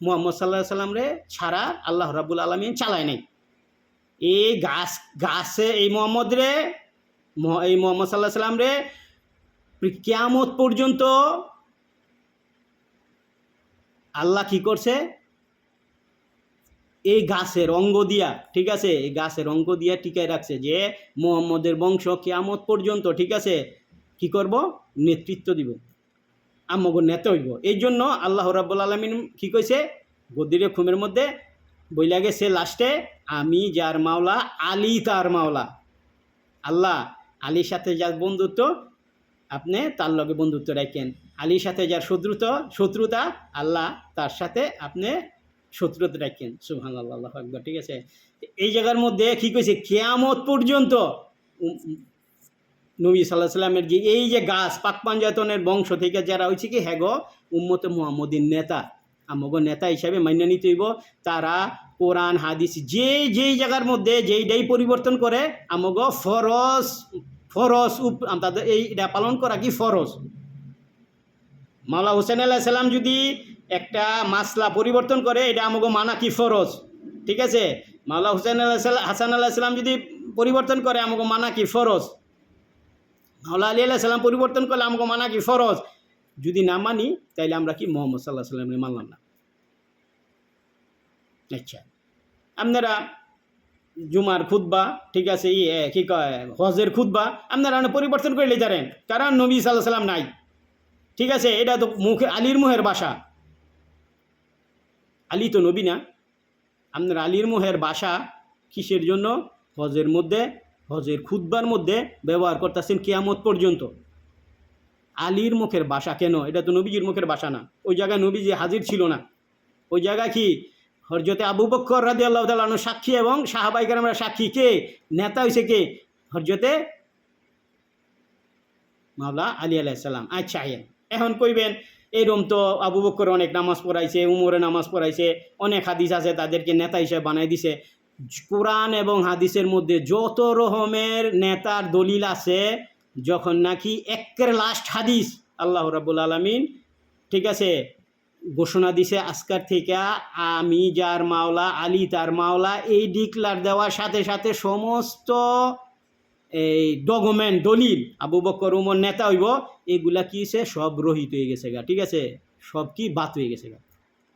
মুহাম্মদ সাল্লাল্লাহু আলাইহি সাল্লাম রে ছাড়া আল্লাহ রাব্বুল আলামিন চালায় নাই। এই গাছে এই মুহাম্মদ সাল্লাল্লাহু আলাইহি সাল্লাম রে কিয়ামত পর্যন্ত আল্লাহ কি করছে? এই গাছের অঙ্গ দিয়া, ঠিক আছে, এই গাছের অঙ্গ দিয়া টিকায় রাখছে যে মুহাম্মদের বংশ কিয়ামত পর্যন্ত, ঠিক আছে, কি করব? নেতৃত্ব দিব, আমগো নেতা হইব। এই জন্য আল্লাহ রাব্বুল আলামিন কি কইছে? গদিরে খুমের মধ্যে বইলা গেছে লাস্টে, আমি যার মাওলা আলী তার মাওলা। আল্লাহ আলীর সাথে যার বন্ধুত্ব, আপনি তার লগে বন্ধুত্ব রাখেন। আলীর সাথে যার শত্রুতা, আল্লাহ তার সাথে আপনি শত্রুতা রাখেন। সুবহানাল্লাহ, আল্লাহু আকবার, ঠিক আছে। এই জায়গার মধ্যে কি কইছে? কিয়ামত পর্যন্ত নবী সাল্লাল্লাহু আলাইহি সাল্লামের যে এই যে গাছ পাক পাঞ্জাতনের বংশ থেকে যারা হয়েছে কি হ্যাগো উম্মতে মুহাম্মদীর নেতা, আমাকে নেতা হিসাবে মান্য নিতে হইব। তারা কোরআন হাদিস যেই জায়গার মধ্যে যেইটাই পরিবর্তন করে আমাকে ফরজ ফরজ তাদের এইটা পালন করা কি ফরজ। মাওলা হোসেন আলাইহিস সালাম যদি একটা মাসলা পরিবর্তন করে এটা আমাকে মানা কি ফরজ, ঠিক আছে। মাওলা হাসান আলাইহিস সালাম যদি পরিবর্তন করে আমাকে মানা কি ফরজ। মাওলা আলী আলাইহিস সালাম পরিবর্তন করলে আমাকে মানা কি ফরজ। যদি না মানি তাইলে আমরা কি মুহাম্মদ সাল্লাল্লাহু আলাইহি ওয়াসাল্লামকে মানলাম না। আচ্ছা, আপনারা জুমার খুতবা, ঠিক আছে, কি কয় হজের খুতবা আপনারা পরিবর্তন করে নিতে পারেন, কারণ নবী সাল্লাল্লাহু আলাইহি ওয়াসাল্লাম নাই, ঠিক আছে। এটা তো আলীর মুহের ভাষা, আলী তো নবী না। আপনার আলীর মুহের ভাষা কিসের জন্য হজের মধ্যে, হজের খুতবার মধ্যে ব্যবহার করতেছেন কিয়ামত পর্যন্ত। আলীর মুখের ভাষা কেন? এটা তো নবীজির মুখের ভাষা না। ওই জায়গায় নবীজি হাজির ছিল না। ওই জায়গায় কি হযরতে আবু বকর রাদিয়াল্লাহু তাআলা আনহু সাক্ষী এবং সাহাবায়ে কেরামরা সাক্ষী। কে নেতা হয়েছে? কে? হযরতে মাওলা আলী আলাইহিস সালাম। আচ্ছা, এখন কইবেন এরম তো আবু বকর অনেক নামাজ পড়াইছে, উমরে নামাজ পড়াইছে, অনেক হাদিস আছে তাদেরকে নেতা হিসেবে বানাই দিছে। কোরআন এবং হাদিসের মধ্যে যত রকমের নেতার দলিল আছে, যখন নাকি একের লাস্ট হাদিস আল্লাহ রাব্বুল আলামিন, ঠিক আছে, ঘোষণা দিছে আজকার থেকে আমি যার মাওলা, আলী তার মাওলা, এই ডিক্লার দেওয়ার সাথে সাথে সমস্ত এই ডকুমেন্ট দলিল আবু বকর উমর নেতা হইব, এগুলা কি হয়েছে সব রহিত হয়ে গেছে গা, ঠিক আছে, সব কি বাদ হয়ে গেছে গা।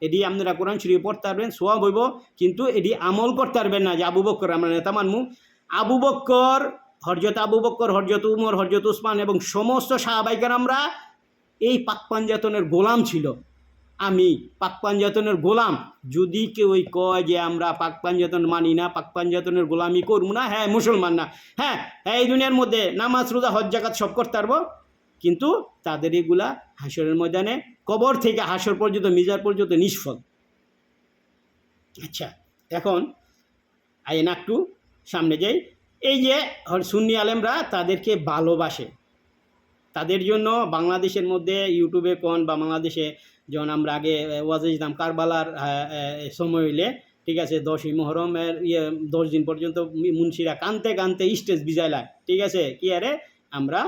এটি আপনারা কোরআন শরীফ পড়তে পারবেন, সোয়াব হইব, কিন্তু এটি আমল করতে পারবেন না যে আবু বকর আমরা নেতা মানমু। আবু বকর, হযরত আবু বকর, হযরত উমর, হযরত উসমান এবং সমস্ত সাহাবায়ে কেরামরা এই পাক পাঞ্জাতনের গোলাম ছিল। আমি পাক পাঞ্জাতনের গোলাম। যদি কেউ কয় যে আমরা পাক পাঞ্জাতন মানি না, পাক পাঞ্জাতনের গোলামি করবো না, হ্যাঁ মুসলমান না, হ্যাঁ এই দুনিয়ার মধ্যে নামাজ রোজা হজ জাকাত সব করতে পারবো, কিন্তু তাদের এগুলা হাসরের ময়দানে কবর থেকে হাসর পর্যন্ত, মিজার পর্যন্ত নিষ্ফল। আচ্ছা, এখন আইন একটু সামনে যাই। এই যে সুন্নি আলেমরা তাদেরকে ভালোবাসে, তাদের জন্য বাংলাদেশের মধ্যে ইউটিউবে কোন বা বাংলাদেশে যখন আমরা আগে ওয়াজে যেতাম কারবালার সময় হইলে, ঠিক আছে, 10ই মুহরমের 10 দিন পর্যন্ত মুন্সিরা কানতে কানতে স্টেজ বিজাইলায়, ঠিক আছে, কি আরে আমরা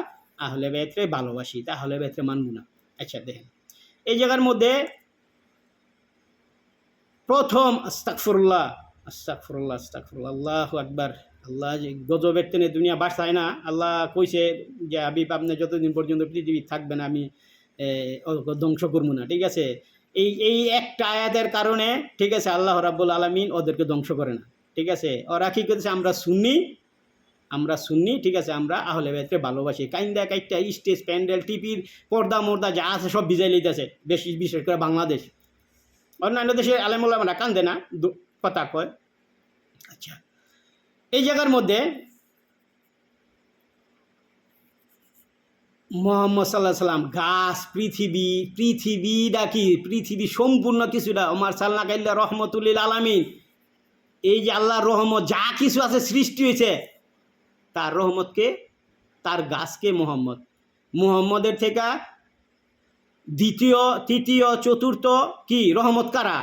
আহলে বাইতকে ভালোবাসি, তা আহলে বাইতকে মানব না। আচ্ছা দেখেন, এই জায়গার মধ্যে প্রথম আস্তাগফিরুল্লাহ আস্তাগফিরুল্লাহ আস্তাগফিরুল্লাহ, আল্লাহু আকবার। আল্লাহ যে গজবের টেনে দুনিয়া বাঁচায় না। আল্লাহ কইছে যে হাবিব আপনি যতদিন পর্যন্ত পৃথিবী থাকবেন আমি ধ্বংস করবো না, ঠিক আছে। এই একটা আয়াতের কারণে, ঠিক আছে, আল্লাহ রাব্বুল আলামিন ওদেরকে ধ্বংস করে না, ঠিক আছে। ওরা কি করতেছে? আমরা সুন্নি, ঠিক আছে, আমরা আহলে বাইতকে ভালোবাসি। কাইন্দা কাইটটা স্টেজ প্যান্ডেল টিপির পর্দা মর্দা যা আছে সব ভিজাই লইতেছে, বিশেষ করে বাংলাদেশ। অন্যান্য দেশের আলেম ওলামারা কান্দে না, কথা কয়। আচ্ছা, এই জায়গার মধ্যে মুহাম্মদ সাল্লাল্লাহু আলাইহি সাল্লাম গাছ, পৃথিবী ডাকি, পৃথিবী সম্পূর্ণ কিছুটা ওমার সাল্লাল্লাহু আলাইহি রহমতুল লিল আলামিন। এই যে আল্লাহর রহমত যা কিছু আছে সৃষ্টি হয়েছে, তার রহমতকে, তার গাছকে মুহাম্মদের থেকে দ্বিতীয়, তৃতীয়, চতুর্থ কি রহমত কারা?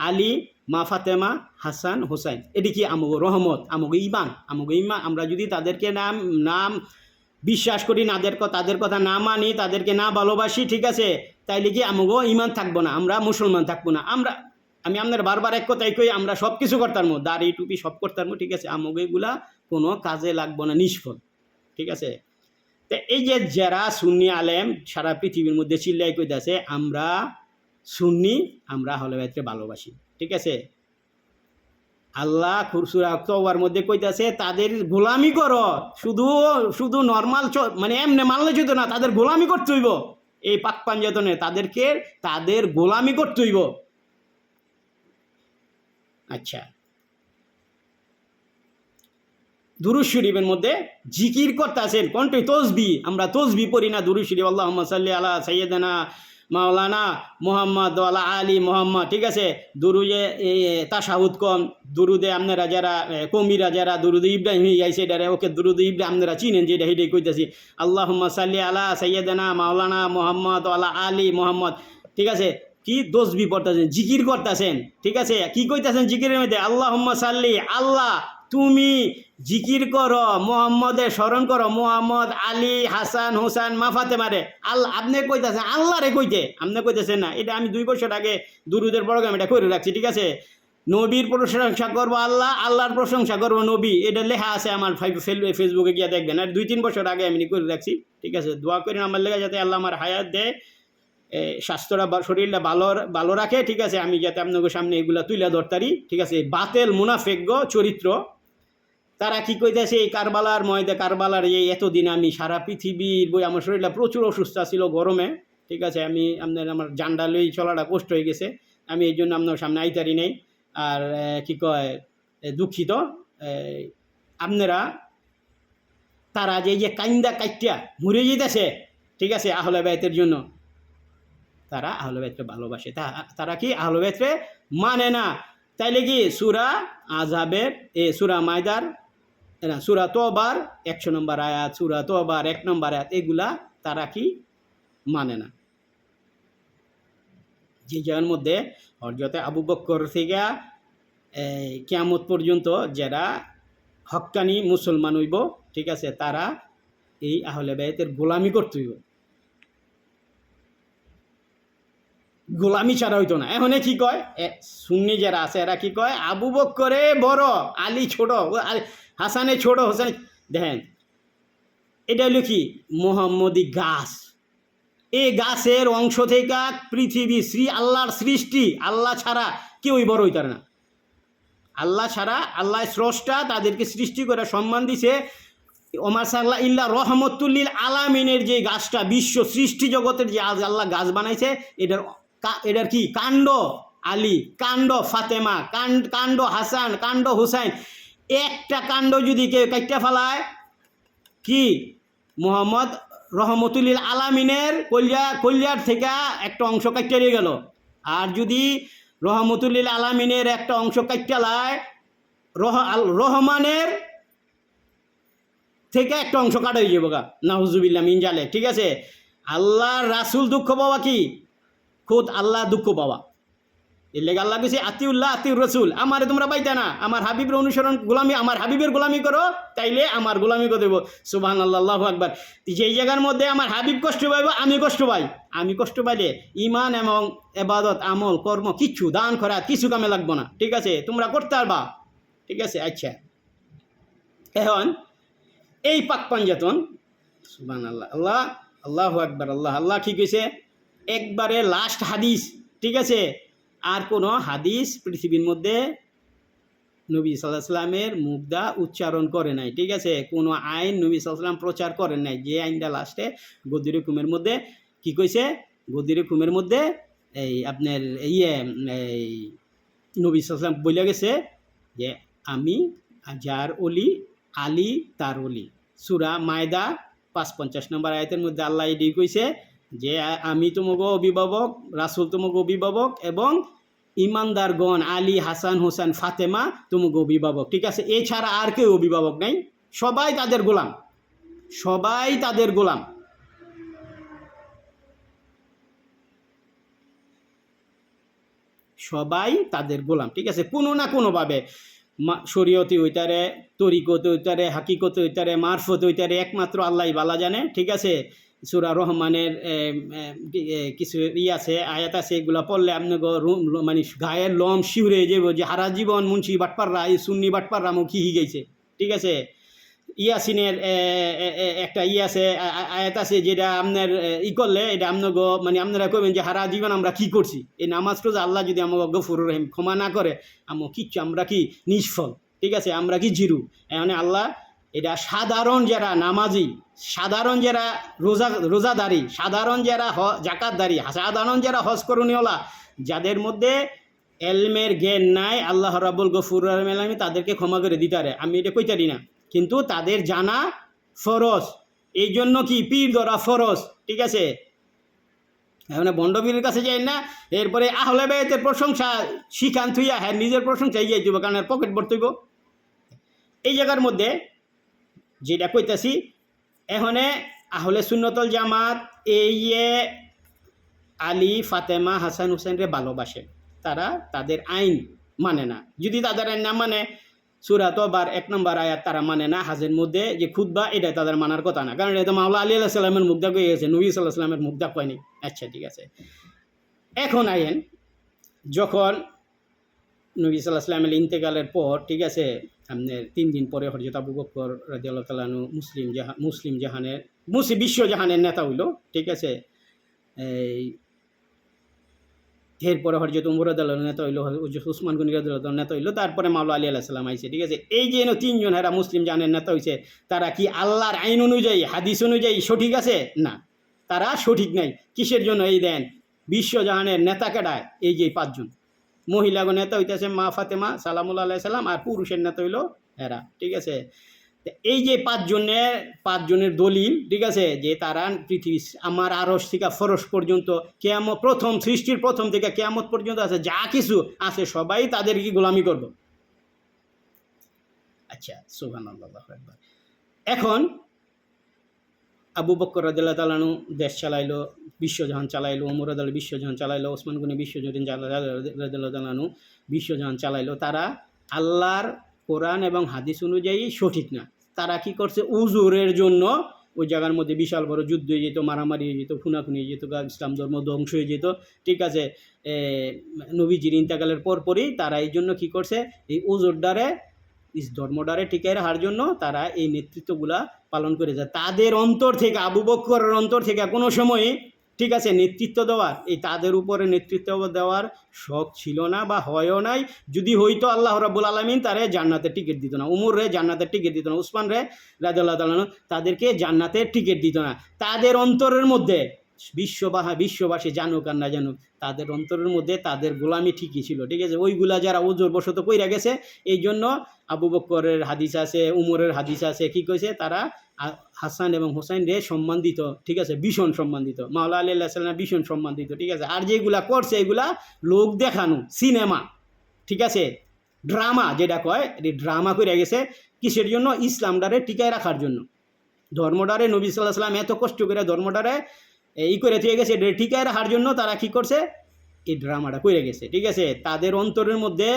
আলী, মা ফাতেমা, হাসান, হোসাইন। এটি কি আমগো রহমত, আমগো ইমান। আমরা যদি তাদেরকে নাম বিশ্বাস করি, তাদের কথা না মানি, তাদেরকে না ভালোবাসি, ঠিক আছে, তাইলে কি আমগো ইমান থাকবো না, আমরা মুসলমান থাকবো না। আমি আপনার বারবার এক কথাই কই, আমরা সব কিছু করতাম, দাড়ি টুপি সব করতাম, ঠিক আছে, আমগো এগুলা কোনো কাজে লাগবো না, নিষ্ফল, ঠিক আছে। তো এই যে যারা সুন্নি আলেম সারা পৃথিবীর মধ্যে চিল্লাই কইতাছে আমরা সুন্নি, আমরা আহলে বাইতকে ভালোবাসি, ঠিক আছে। আল্লাহ সূরা তাওবার মধ্যে কইতাছে তাদের গোলামি করো, শুধু নর্মাল মানে এমনি মানলে চলতো না, তাদের গোলামি করতে হইব। এই পাক পাঞ্জাতনে তাদের গোলামি করতে হইব। আচ্ছা, দুরূদ শরীফের মধ্যে জিকির করতেছেন কোনটি? তসবিহ। আমরা তসবিহ পড়ি না? দুরূদ শরীফ আল্লাহুম্মা সাল্লি আলা সাইয়্যিদানা মাওলানা মুহাম্মদ ওয়ালা আলী মুহাম্মদ, ঠিক আছে। দুরুদে তাশাহুদ কম, দুরুদে আপনারা যারা কমিরা যারা দুরুদে ইব্রাহিম গাইছে এটারে ওকে দুরুদে ইব্রাহিম আপনারা চিনেন, যেটা হেঁটেই কইতাছি আল্লাহুম্মা সাল্লি আলা সাইয়্যিদানা মাওলানা মুহাম্মদ ওয়ালা আলী মুহাম্মদ, ঠিক আছে। কি তসবিহ পড়তেছেন, জিকির করতেছেন, ঠিক আছে। কি কইতাছেন জিকিরের মধ্যে? আল্লাহুম্মা সাল্লি, আল্লাহ তুমি জিকির করো, মোহাম্মদের স্মরণ করো, মোহাম্মদ, আলী, হাসান, হোসেন, মা ফাতেমারে। আল্লাহ আপনি কইতাছেন, আল্লাহ রে কইতে আপনি কইতেছেন না। এটা আমি 2 বছর আগে দুরুদের প্রোগ্রাম এটা করে রাখছি, ঠিক আছে। নবীর প্রশংসা করবো আল্লাহ, আল্লাহর প্রশংসা করবো নবী, এটা লেখা আছে আমার ফেসবুকে গিয়ে দেখবেন। আর 2-3 বছর আগে আমি করে রাখছি, ঠিক আছে। দোয়া করেন আমার লেগে যাতে আল্লাহ আমার হায়াত দেয়, স্বাস্থ্যটা বা শরীরটা ভালো রাখে, ঠিক আছে। আমি যাতে আপনাদের সামনে এগুলা তুলে ধরতারি, ঠিক আছে। বাতেল মুনাফেক চরিত্র তারা কি কইতেছে, এই কারবালার ময়দা, কারবালার এই এতদিন আমি সারা পৃথিবীর বই, আমার শরীরটা প্রচুর অসুস্থ ছিল গরমে, ঠিক আছে। আমি আমার জান্ডা লই চলাটা কষ্ট হয়ে গেছে, আমি এই জন্য আপনার সামনে আইতারি নেই। আর কি কয়, দুঃখিত। আপনারা তারা যে কাইন্দা কাইটিয়া মরে যেতেছে, ঠিক আছে, আহলে বাইতের জন্য, তারা আহলে বাইতকে ভালোবাসে, তারা কি আহলে বাইতকে মানে না। তাইলে কি সূরা আযাবের সূরা মায়দার না, সূরা তওবার 100 নম্বর আয়াত, সূরা তওবার 1 নম্বর আয়াত, এগুলা তারা কি মানে না। যে জায়গার মধ্যে হযরত আবু বকর থেকে কিয়ামত পর্যন্ত যারা হক্কানি মুসলমান হইব, ঠিক আছে, তারা এই আহলে বাইতের গোলামি করতে হইব, গোলামি ছাড়া হইতো না। এখন কি কয় সুন্নি যারা আছে এরা কি কয়, আবু বকরে বড়, আলী ছোট, হাসানে ছোট, হোসেন। দেখেন এটা হলো কি মোহাম্মদী গাছ, এই গাছের অংশ থেকে পৃথিবী আল্লাহর সৃষ্টি, আল্লাহ ছাড়া কেউই বড় হইতার না। আল্লাহ ছাড়া, আল্লাহ স্রষ্টা, তাদেরকে সৃষ্টি করে সম্মান দিছে। ওমা সাল্লাহ ইল্লা রহমতুল্লিল আলামিনের যে গাছটা, বিশ্ব সৃষ্টি জগতের যে আল্লাহ গাছ বানাইছে, এটার কি কাণ্ড আলী, কাণ্ড ফাতেমা, কাণ্ড হাসান, কাণ্ড হুসাইন। একটা কাণ্ড যদি কেউ কাইটা ফেলায়, কি মোহাম্মদ রহমতুল্লিল আলামিনের কলিয়ার থেকে একটা অংশ কাইটা নিয়ে গেল। আর যদি রহমতুল্লিল আলামিনের একটা অংশ কাইটা লায়, রহমানের থেকে একটা অংশ কাটা হয়ে যাবো গা, নাউজুবিল্লাহ মিন জালে, ঠিক আছে। আল্লাহর রাসূল দুঃখ পাওয়া কি, খোদ আল্লাহ দুঃখ পাওয়া। এর লেগে আল্লাহ কইছে আতিউল্লাহ আতিউর রাসূল, আমারে তোমরা পাইতা না, আমার হাবিবের অনুসরণ গোলামি, আমার হাবিবের গোলামি করো, তাইলে আমার গোলামি করে দেবো। সুবহানাল্লাহ, আল্লাহু আকবার। যেই জায়গার মধ্যে আমার হাবিব কষ্ট পাইব, আমি কষ্ট পাই, আমি কষ্ট পাইলে ইমান এবং ইবাদত, আমল, কর্ম, কিচ্ছু দান করা কিছু কামে লাগবো না, ঠিক আছে। তোমরা করতে পারবা, ঠিক আছে। আচ্ছা, এখন এই পাক পাঞ্জাতন, সুবহানাল্লাহ, আল্লাহ, আল্লাহু আকবার, আল্লাহ আল্লাহ কি কইছে, একবারে লাস্ট হাদিস, ঠিক আছে। আর কোনো হাদিস পৃথিবীর মধ্যে নবী সাল্লাল্লাহু আলাইহি সাল্লামের মুখ দা উচ্চারণ করে নাই, ঠিক আছে। কোনো আইন নবী সাল্লাল্লাহু আলাইহি সাল্লাম প্রচার করেন নাই, যে আইনটা লাস্টে গদির হুকুমের মধ্যে কি কইছে, গদির হুকুমের মধ্যে এই আপনার এই নবী সাল্লাল্লাহু আলাইহি সাল্লাম বলে গেছে যে আমি যার অলি, আলী তার অলি। সূরা মায়দা ৫৫ নম্বর আয়াতের মধ্যে আল্লাহ এডি কইছে যে আমি তোমাকে অভিভাবক, রাসূল তোমাকে অভিভাবক, এবং ইমানদারগণ আলী, হাসান, হোসেন, ফাতেমা তোমাকে অভিভাবক, ঠিক আছে। এছাড়া আর কেউ অভিভাবক নাই, সবাই তাদের গোলাম, সবাই তাদের গোলাম। সবাই তাদের গোলাম, ঠিক আছে। কোনো না কোনোভাবে শরীয়তি হইতারে, তরিকত হইতারে, হাকিকত হইতারে, মারফত হইতারে, একমাত্র আল্লাহ বালা জানে, ঠিক আছে। সূরা রহমানের কিছু আছে, আয়াত আছে, এগুলো পড়লে আপনাকে মানে গায়ের লম শিউরে যাব যে হারা জীবন মুন্সি বাটপাররা, এই সুন্নি বাটপাররা মুখী হয়ে গেছে, ঠিক আছে। ইয়াসিনের একটা আছে, আয়াত আছে, যেটা আপনার করলে এটা আপনাকে মানে আপনারা কবেন যে হারা জীবন আমরা কি করছি। এই নামাজ রোজা আল্লাহ যদি আমাকে গফুর রহিম ক্ষমা না করে, কিচ্ছু, আমরা কি নিষ্ফল, ঠিক আছে, আমরা কি জিরু। মানে আল্লাহ এটা সাধারণ যারা নামাজি, সাধারণ যারা রোজাদারি, সাধারণ যারা জাকাতদারি, সাধারণ যারা হজ করণীয়লা, যাদের মধ্যে এলমের জ্ঞান নাই, আল্লাহ রাব্বুল গফুর রহিম তাদেরকে ক্ষমা করে দিতারে, আমি এটা কইতারি না, কিন্তু তাদের জানা ফরজ। এই জন্য কি পীর ধরা ফরজ, ঠিক আছে। মানে বন্ডবীরের কাছে যাই না, এরপরে আহলে বাইতের প্রশংসা শিখান থুইয়া হ্যাঁ নিজের প্রশংসা এগিয়ে দিব, কারণ পকেট ভরতে হইব। এই জায়গার মধ্যে যেটা কইতাছি, এখানে আহলে সুন্নতল জামাত এই আলী ফাতেমা হাসান হুসেনরে ভালোবাসে, তারা তাদের আইন মানে না। যদি তাদের আইন না মানে, সূরা তওবার 1 নম্বর আয়াত তারা মানে না, হাজের মধ্যে যে খুতবা এটা তাদের মানার কথা না, কারণ এটা মাওলা আলী আলাইহিস সালামের মুখ দা কয়ে গেছে, নবী সাল্লাল্লাহু আলাইহি সাল্লামের মুখ দা কয়নি। আচ্ছা ঠিক আছে, এখন আইন যখন নবী সাল্লাল্লাহু আলাইহি সাল্লামের ইন্তেকালের পর, ঠিক আছে, আপনার 3 দিন পরে হযরত আবু বকর রাদিয়াল্লাহু তাআলা আনহু বিশ্ব জাহানের নেতা হইল, ঠিক আছে। এই এরপরে হযরত উমর রাদিয়াল্লাহু আনহু নেতা হইল, হযরত উসমান গনি রাদিয়াল্লাহু তাআলা নেতা হইল, তারপরে মাওলা আলী আলাইহিস সালাম আইছে, ঠিক আছে। এই যে 3 জন এরা মুসলিম জাহানের নেতা হইছে, তারা কি আল্লাহর আইন অনুযায়ী, হাদিস অনুযায়ী সঠিক আছে? না, তারা সঠিক নাই। কিসের জন্য? এই দেন বিশ্বজাহানের নেতা কেডায়? এই যে 5 জন। মহিলাগণ নেতা হইতেছে মা ফাতেমা সালামুল্লাহ আলাইহিস সালাম, আর পুরুষের নেতা হইল এরা, ঠিক আছে। এই যে 5 জনের দলিল, ঠিক আছে, যে তারা পৃথিবী আমার আরশ থেকে ফরশ পর্যন্ত, কিয়ামত প্রথম সৃষ্টির প্রথম থেকে কিয়ামত পর্যন্ত আছে যা কিছু আছে সবাই তাদের কি গোলামি করব। আচ্ছা, সুবহানাল্লাহ, আল্লাহু আকবার। এখন আবু বকর রাদিয়াল্লাহু তাআলা আনহু দেশ চালাইলো, বিশ্বজাহান চালাইলো, ওমর রাদিয়াল্লাহু বিশ্বজাহান চালাইলো, ওসমান গনি বিশ্বজাহান রাদিয়াল্লাহু তাআলা আনহু বিশ্বজাহান চালাইলো। তারা আল্লাহর কোরআন এবং হাদিস অনুযায়ী সঠিক না। তারা কি করছে? উজুরের জন্য ওই জায়গার মধ্যে বিশাল বড় যুদ্ধ হয়ে যেত, মারামারি হয়ে যেত, খুনাখুনি হয়ে যেত, ইসলাম ধর্ম ধ্বংস হয়ে যেত, ঠিক আছে। নবীজির ইন্তেকালের পরপরই তারা এই জন্য কী করছে? এই উজুরডারে, ধর্মডারে টিকে রাখার জন্য তারা এই নেতৃত্বগুলা পালন করে যায়। তাদের অন্তর থেকে, আবু বকরের অন্তর থেকে কোনো সময়ই, ঠিক আছে, নেতৃত্ব দেওয়ার, এই তাদের উপরে নেতৃত্ব দেওয়ার শখ ছিল না বা হয়ও নাই। যদি হইতো আল্লাহ রাব্বুল আলামিন তারে জান্নাতের টিকিট দিত না, উমর রে জান্নাতের টিকিট দিত না, উসমান রে রাদিয়াল্লাহু তাআলা আনহু তাদেরকে জান্নাতের টিকিট দিত না। তাদের অন্তরের মধ্যে বিশ্ববাসী জানুক আর না জানুক, তাদের অন্তরের মধ্যে তাদের গোলামি ঠিকই ছিল, ঠিক আছে। ওইগুলা যারা ওজোর বশত কইরা গেছে, এই জন্য আবু বকরের হাদিস আছে, উমরের হাদিস আছে, কি কইছে? তারা হাসান এবং হোসাইন রে সম্মান দিত, ঠিক আছে, ভীষণ সম্মান দিত, মাওলা আলী আলাইহিস সালাম ভীষণ সম্মান দিত, ঠিক আছে। আর যেগুলা করছে এগুলা লোক দেখানো সিনেমা, ঠিক আছে, ড্রামা যেটা কয়, ড্রামা করে গেছে। কিসের জন্য? ইসলামটারে টিকায় রাখার জন্য। ধর্মটারে নবী সাল্লাল্লাহু আলাইহি সাল্লাম এত কষ্ট করে ধর্মটারে এই করে দিয়ে গেছে, টিকায় রাখার জন্য তারা কি করছে? এই ড্রামাটা করে গেছে, ঠিক আছে। তাদের অন্তরের মধ্যে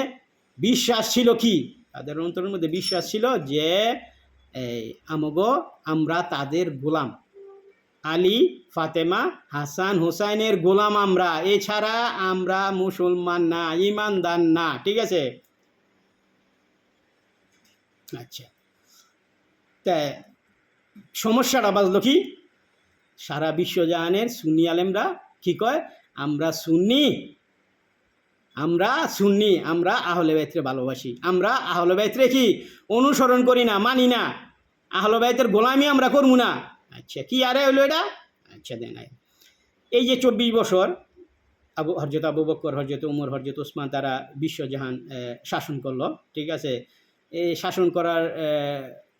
বিশ্বাস ছিল কি? তাদের অন্তরের মধ্যে বিশ্বাস ছিল যে আমরা তাদের গোলাম, আলী ফাতেমা হাসান হোসাইনের গোলাম আমরা, এছাড়া আমরা মুসলমান না, ইমানদার না, ঠিক আছে। আচ্ছা, তা সমস্যাটা বাজলো কি? সারা বিশ্বজাহানের সুন্নি আলেমরা কি কয়? আমরা সুন্নি, আমরা আহলে বাইতরে ভালোবাসি, আমরা আহলে বাইতরে কি অনুসরণ করি না, মানি না, আহলে বাইতের গোলামি আমরা করবো না। আচ্ছা, কি আরে হইলো এটা? আচ্ছা দেন, এই যে 24 বছর হযরত আবু বকর, হযরত উমর, হযরত ওসমান তারা বিশ্বজাহান শাসন করলো, ঠিক আছে। এই শাসন করার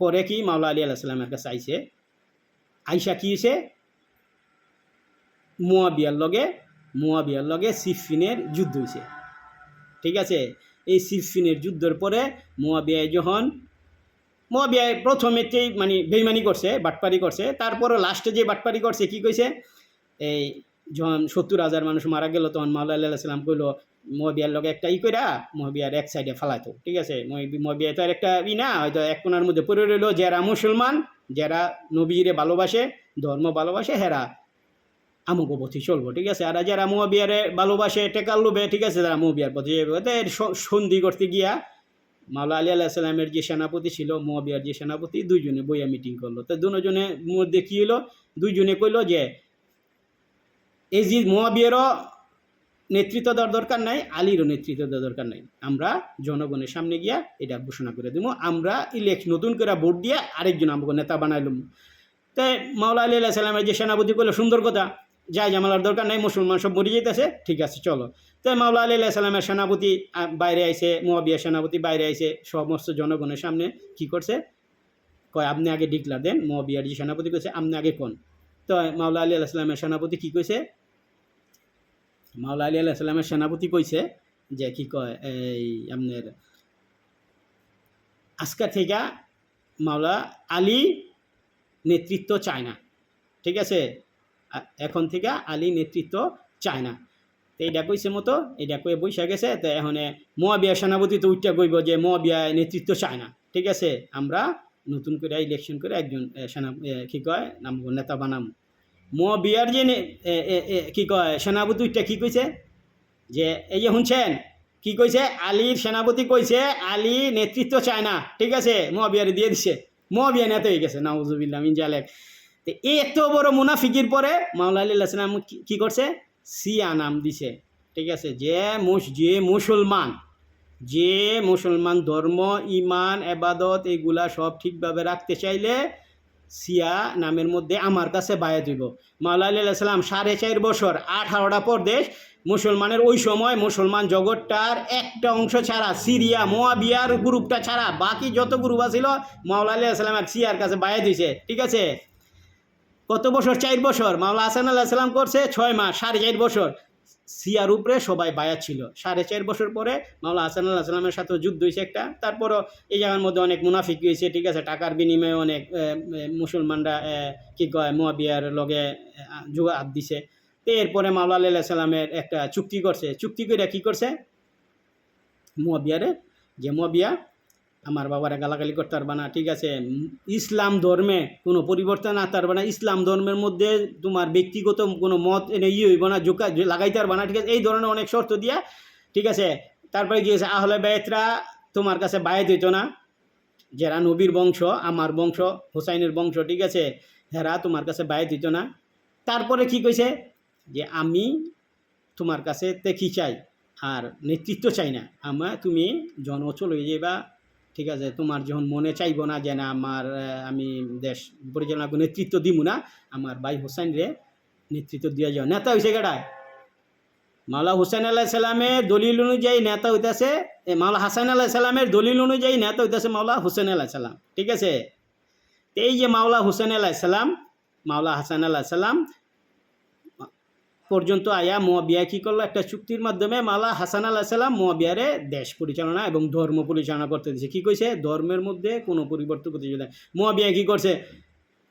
পরে কি মাওলা আলী আলাইহিস সালামের কাছে আইছে, আইসা কি হয়েছে? মুয়াবিয়ার লগে সিফিনের যুদ্ধ হয়েছে, ঠিক আছে। এই সিফিনের যুদ্ধের পরে মুয়াবিয়ায় প্রথমেতেই মানে বেইমানি করছে, বাটপারি করছে, তারপরে লাস্টে যে বাটপারি করছে কি কইছে? এই যখন 70,000 মানুষ মারা গেল, তখন মাওলা আলী আলাইহিস সালাম কইল মুয়াবিয়ার লগে একটা কইরা মুয়াবিয়ার এক সাইডে ফালাইতো, ঠিক আছে। মুয়াবিয়া তো আর একটা না, হয়তো এক কোনার মধ্যে পড়ে রইল। যারা মুসলমান, যারা নবীরে ভালোবাসে, ধর্ম ভালোবাসে, হেরা আমগো পথে চলবো, ঠিক আছে। আর যারা মুয়াবিয়ারে ভালোবাসে, টেকার লোভে, ঠিক আছে, তারা মুয়াবিয়ার পথে যাবে। সন্ধি করতে গিয়া মাওলা আলী আলাইহিস সালামের যে সেনাপতি ছিল, মুয়াবিয়ার যে সেনাপতি, দুইজনে বইয়া মিটিং করলো। তো দুজনের মধ্যে কি হলো? দুইজনে কইল যে এই যে মুয়াবিয়ারও নেতৃত্ব দেওয়ার দরকার নাই, আলীরও নেতৃত্ব দেওয়ার দরকার নাই, আমরা জনগণের সামনে গিয়া এটা ঘোষণা করে দেবো, আমরা নতুন করে ভোট দিয়ে আরেকজন আমাকে নেতা বানাইলাম। তাই মাওলা আলী আলাইহিস সালামের যে সেনাপতি কইল সুন্দর কথা, যাই জামালার দরকার নাই, মুসলমান সব মরে যেতেছে, ঠিক আছে চলো। তাই মাওলা আলী আলাইহিস সালামের সেনাপতি বাইরে আইছে, মুয়াবিয়ার সেনাপতি বাইরে আইছে, সমস্ত জনগণের সামনে কি করছে? কয় আপনি আগে ডিক্লার দেন। মুয়াবিয়ার যে সেনাপতি কইছে আপনি আগে কোন। তো মাওলা আলী আলাইহিস সালামের সেনাপতি কি কইছে? মাওলা আলী আলাইহিস সালামের সেনাপতি কইছে যে কি কয়, এই আপনার আজকের থেকে মাওলা আলী নেতৃত্ব চায় না, ঠিক আছে। এখন থেকে আলী নেতৃত্ব চায় না। তো এইটা কইছে মতো এইটা কয়ে বৈশা গেছে। তো এখন মুয়াবিয়া সেনাপতি তো উঠটা কইব যে মুয়াবিয়া নেতৃত্ব চায় না, ঠিক আছে, আমরা নতুন করে ইলেকশন করে একজন সেনা কি কয় নাম নেতা বানাম। মুয়াবিয়ার যে কি কয় সেনাপতি উঠটা কি কইছে যে এই যে শুনছেন কি কইছে, আলীর সেনাপতি কইছে আলী নেতৃত্ব চায় না, ঠিক আছে, মুয়াবিয়ারে দিয়ে দিছে, মুয়াবিয়া নেতা হয়ে গেছে, নাউজুবিল্লাহ মিন জালিক। তো এত বড় মুনাফিকির পরে মাওলা আলী সালাম কি করছে, সিয়া নাম দিছে, ঠিক আছে, যে মুসলমান ধর্ম ইমান এবাদত এগুলা সব ঠিকভাবে রাখতে চাইলে সিয়া নামের মধ্যে আমার কাছে বায়াত হইব। মাওলা আলী সালাম 4.5 বছর 18টা প্রদেশ মুসলমানের, ওই সময় মুসলমান জগৎটার একটা অংশ ছাড়া সিরিয়া মুয়াবিয়ার গ্রুপটা ছাড়া বাকি যত গ্রুপ আছিল মাওলা আলী সালাম সিয়ার কাছে বায়াত হইছে, ঠিক আছে। কত বছর? 4 বছর। মাওলা হাসান আল্লাহ সালাম করছে 6 মাস, 4.5 বছর সিয়ার উপরে সবাই বায়াত ছিল। 4.5 বছর পরে মাওলা হাসান আল্লাহ সালামের সাথে যুদ্ধ হয়েছে একটা, তারপরও এই জায়গার মধ্যে অনেক মুনাফিক হয়েছে, ঠিক আছে, টাকার বিনিময়ে অনেক মুসলমানরা কি কয় মুয়াবিয়ার লগে যোগাত দিছে। তো এরপরে মাওলা আলাইহিস সালামের একটা চুক্তি করছে, চুক্তি করে কি করছে মুয়াবিয়ারে, যে মুয়াবিয়া আমার বাবারা গালাগালি করতে পারবে না, ঠিক আছে, ইসলাম ধর্মে কোনো পরিবর্তন আনতে পারবে না, ইসলাম ধর্মের মধ্যে তোমার ব্যক্তিগত কোনো মত এনে হইব না, জোকা লাগাইতে পারবে না, ঠিক আছে, এই ধরনের অনেক শর্ত দিয়া, ঠিক আছে। তারপরে গিয়েছে আহলে বাইতরা তোমার কাছে বায়াত হইতো না, যারা নবীর বংশ, আমার বংশ, হুসাইনের বংশ, ঠিক আছে, হেরা তোমার কাছে বায়াত হইতো না। তারপরে কি কইছে যে আমি তোমার কাছে কি চাই, আর নেতৃত্ব চাই না, তুমি জনঅচল হয়ে যাইবা, ঠিক আছে, তোমার যখন মনে চাইব না যে না আমার আমি দেশ পরিচালনা করে নেতৃত্ব দিব না, আমার ভাই হোসেন রে নেতৃত্ব দিয়ে যাও। নেতা হয়েছে কেডায়? মাওলা হুসেন আল্লাহ সাল্লামের দলিল অনুযায়ী নেতা হইতেছে, মাওলা হাসান আল্লাহ সাল্লামের দলিল অনুযায়ী নেতা হইতেছে মাওলা হুসেন আল্লাহ সাল্লাম, ঠিক আছে। এই যে মাওলা হুসেন আল্লাহ সাল্লাম মাওলা হাসান আল্লাহ সাল্লাম পর্যন্ত আয়া মুয়াবিয়া কি করলো, একটা চুক্তির মাধ্যমে মাওলা হাসান আলাইহিস সালাম মুয়াবিয়ারে দেশ পরিচালনা এবং ধর্ম পরিচালনা করতে দিয়েছে। কি কইছে? ধর্মের মধ্যে কোনো পরিবর্তন করতে দিবে না। মুয়াবিয়া কি করছে,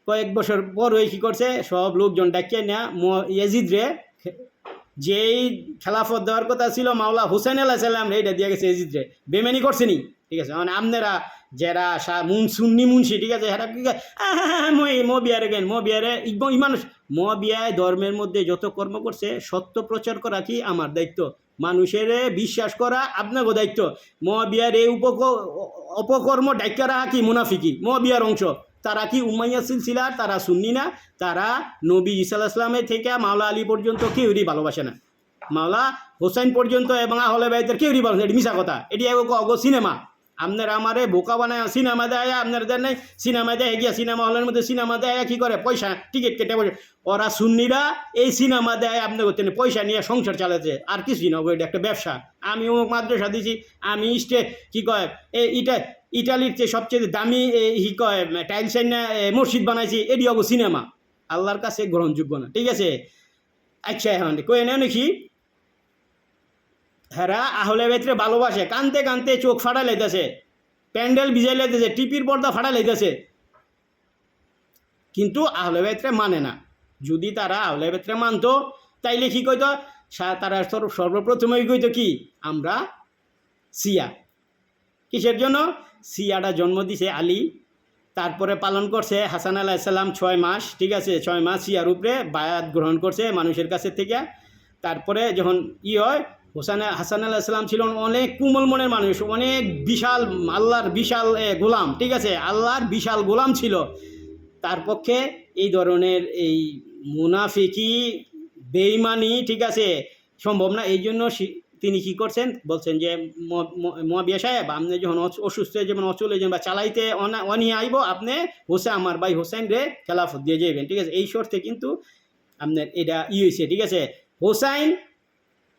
কয়েক বছর পর ওই কী করছে, সব লোকজন ডাকিয়ে নেয়া ইয়াজিদরে, যেই খেলাফত দেওয়ার কথা ছিল মাওলা হুসেন আলাইহিস সালাম এইটা দিয়ে গেছে ইয়াজিদরে, বেমানি করছে নি, ঠিক আছে। মানে আপনারা যারা সুন্নি মুন্সি, ঠিক আছে, এরা কি মুয়াবিয়ারে গেন, মুয়াবিয়ারে ইমান, মুয়াবিয়ায় ধর্মের মধ্যে যত কর্ম করছে সত্য প্রচার করা কি আমার দায়িত্ব, মানুষের বিশ্বাস করা আপনাকে দায়িত্ব। মুয়াবিয়ার এই অপকর্ম ডাক্কা রাখা কি মুনাফিকি, মুয়াবিয়ার অংশ। তারা কি উমাইয়া সিলসিলার, তারা সুন্নি না, তারা নবী ঈসা আলাইহিস সালামের থেকে মাওলা আলী পর্যন্ত কেউই ভালোবাসে না, মাওলা হোসেন পর্যন্ত এবং আহলে বাইতের কেউই ভালোবাসে। এটি মিশা কথা, এটি অগ সিনেমা। আপনারা আমারে বোকা বানায় সিনেমা দেয়, আপনাদের নেই সিনেমা দেয় গিয়া, সিনেমা হলের মধ্যে সিনেমা দেয় কী করে, পয়সা টিকিট কেটে বসে। ওরা সুন্নিরা এই সিনেমা দেয় আপনার করতে পয়সা নিয়ে সংসার চালাচ্ছে, আর কিছুই না, এটা একটা ব্যবসা। আমি অমুক মাদ্রাসা দিছি, আমি কী কয় ইটালির চেয়ে সবচেয়ে দামি কি কয় টাইলসের না মসজিদ বানাইছি, এটি অগো সিনেমা, আল্লাহর কাছে গ্রহণযোগ্য না, ঠিক আছে। আচ্ছা এখন কয়ে নেও নাকি হেরা আহলে বাইতরে ভালোবাসে, কানতে কানতে চোখ ফাটা লাইতেছে, প্যান্ডেল ভিজাই লাইতেছে, টিপির পর্দা ফাটা লাইতেছে, কিন্তু আহলে বাইতরে মানে না। যদি তারা আহলে বাইতরে মানতো তাইলে কি কইতো, তারা সর্বপ্রথমেই কইতো কি, আমরা সিয়া। কিসের জন্য? সিয়াটা জন্ম দিছে আলী, তারপরে পালন করছে হাসান আলাইহিস সালাম 6 মাস, ঠিক আছে, 6 মাস সিয়ার উপরে বায়াত গ্রহণ করছে মানুষের কাছে থেকে। তারপরে যখন হয়, হাসান আলাইহিস সালাম ছিলেন অনেক কোমল মনের মানুষ, অনেক বিশাল আল্লাহর বিশাল গোলাম, ঠিক আছে, আল্লাহর বিশাল গোলাম ছিল। তার পক্ষে এই ধরনের এই মুনাফিকি বেঈমানি, ঠিক আছে, সম্ভব না। এই জন্য তিনি কি করছেন, বলছেন যে মুয়াবিয়া সাহেব, আপনি যখন অসুস্থ যেমন অচলে যাবেন বা চালাইতে অনিয়ে আইব, আপনি আমার ভাই হোসেন রে খেলাফত দিয়ে যাবেন, ঠিক আছে। এই শর্তে কিন্তু আপনার এটা হয়েছে, ঠিক আছে। হোসাইন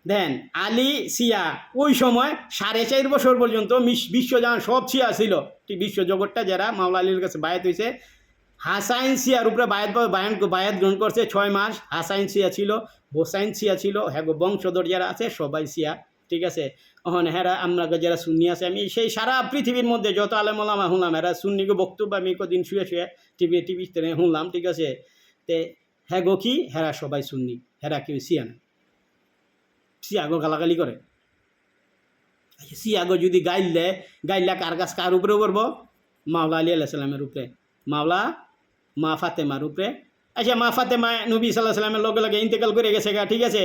দেন আলী সিয়া ওই সময় 4.5 বছর পর্যন্ত বিশ্বজান সব সিয়া ছিল, ঠিক বিশ্ব জগৎটা যারা মাওলা আলীর কাছে বায়াত হয়েছে। হাসাইন সিয়ার উপরে বায়াত গ্রহণ করছে 6 মাস। হাসাইন সিয়া ছিল, হোসাইন সিয়া ছিল, হ্যাঁ বংশধর যারা আছে সবাই সিয়া, ঠিক আছে। ওখানে হ্যাঁ আমরা যারা সুন্নি আছে, আমি সেই সারা পৃথিবীর মধ্যে যত আলেম ওলামা শুনলাম, এরা সুন্নিকে বক্তব্য আমি কদিন শুয়ে টিভিতে শুনলাম, ঠিক আছে। তে হ্যাঁ গো কি হেরা সবাই সুন্নি, হেরা কেউ সিয়া না, সিয়াগো গালাগালি করে। সিয়াগো যদি গাইলা কার উপরে করবো? মাওলা আলী আলাইহিস সালামের উপরে, মা ফাতেমার উপরে। আচ্ছা, মা ফাতেমা নবী সাল্লাল্লাহু আলাইহি সাল্লামের লগে লগে ইন্তেকাল করে গেছে গা, ঠিক আছে।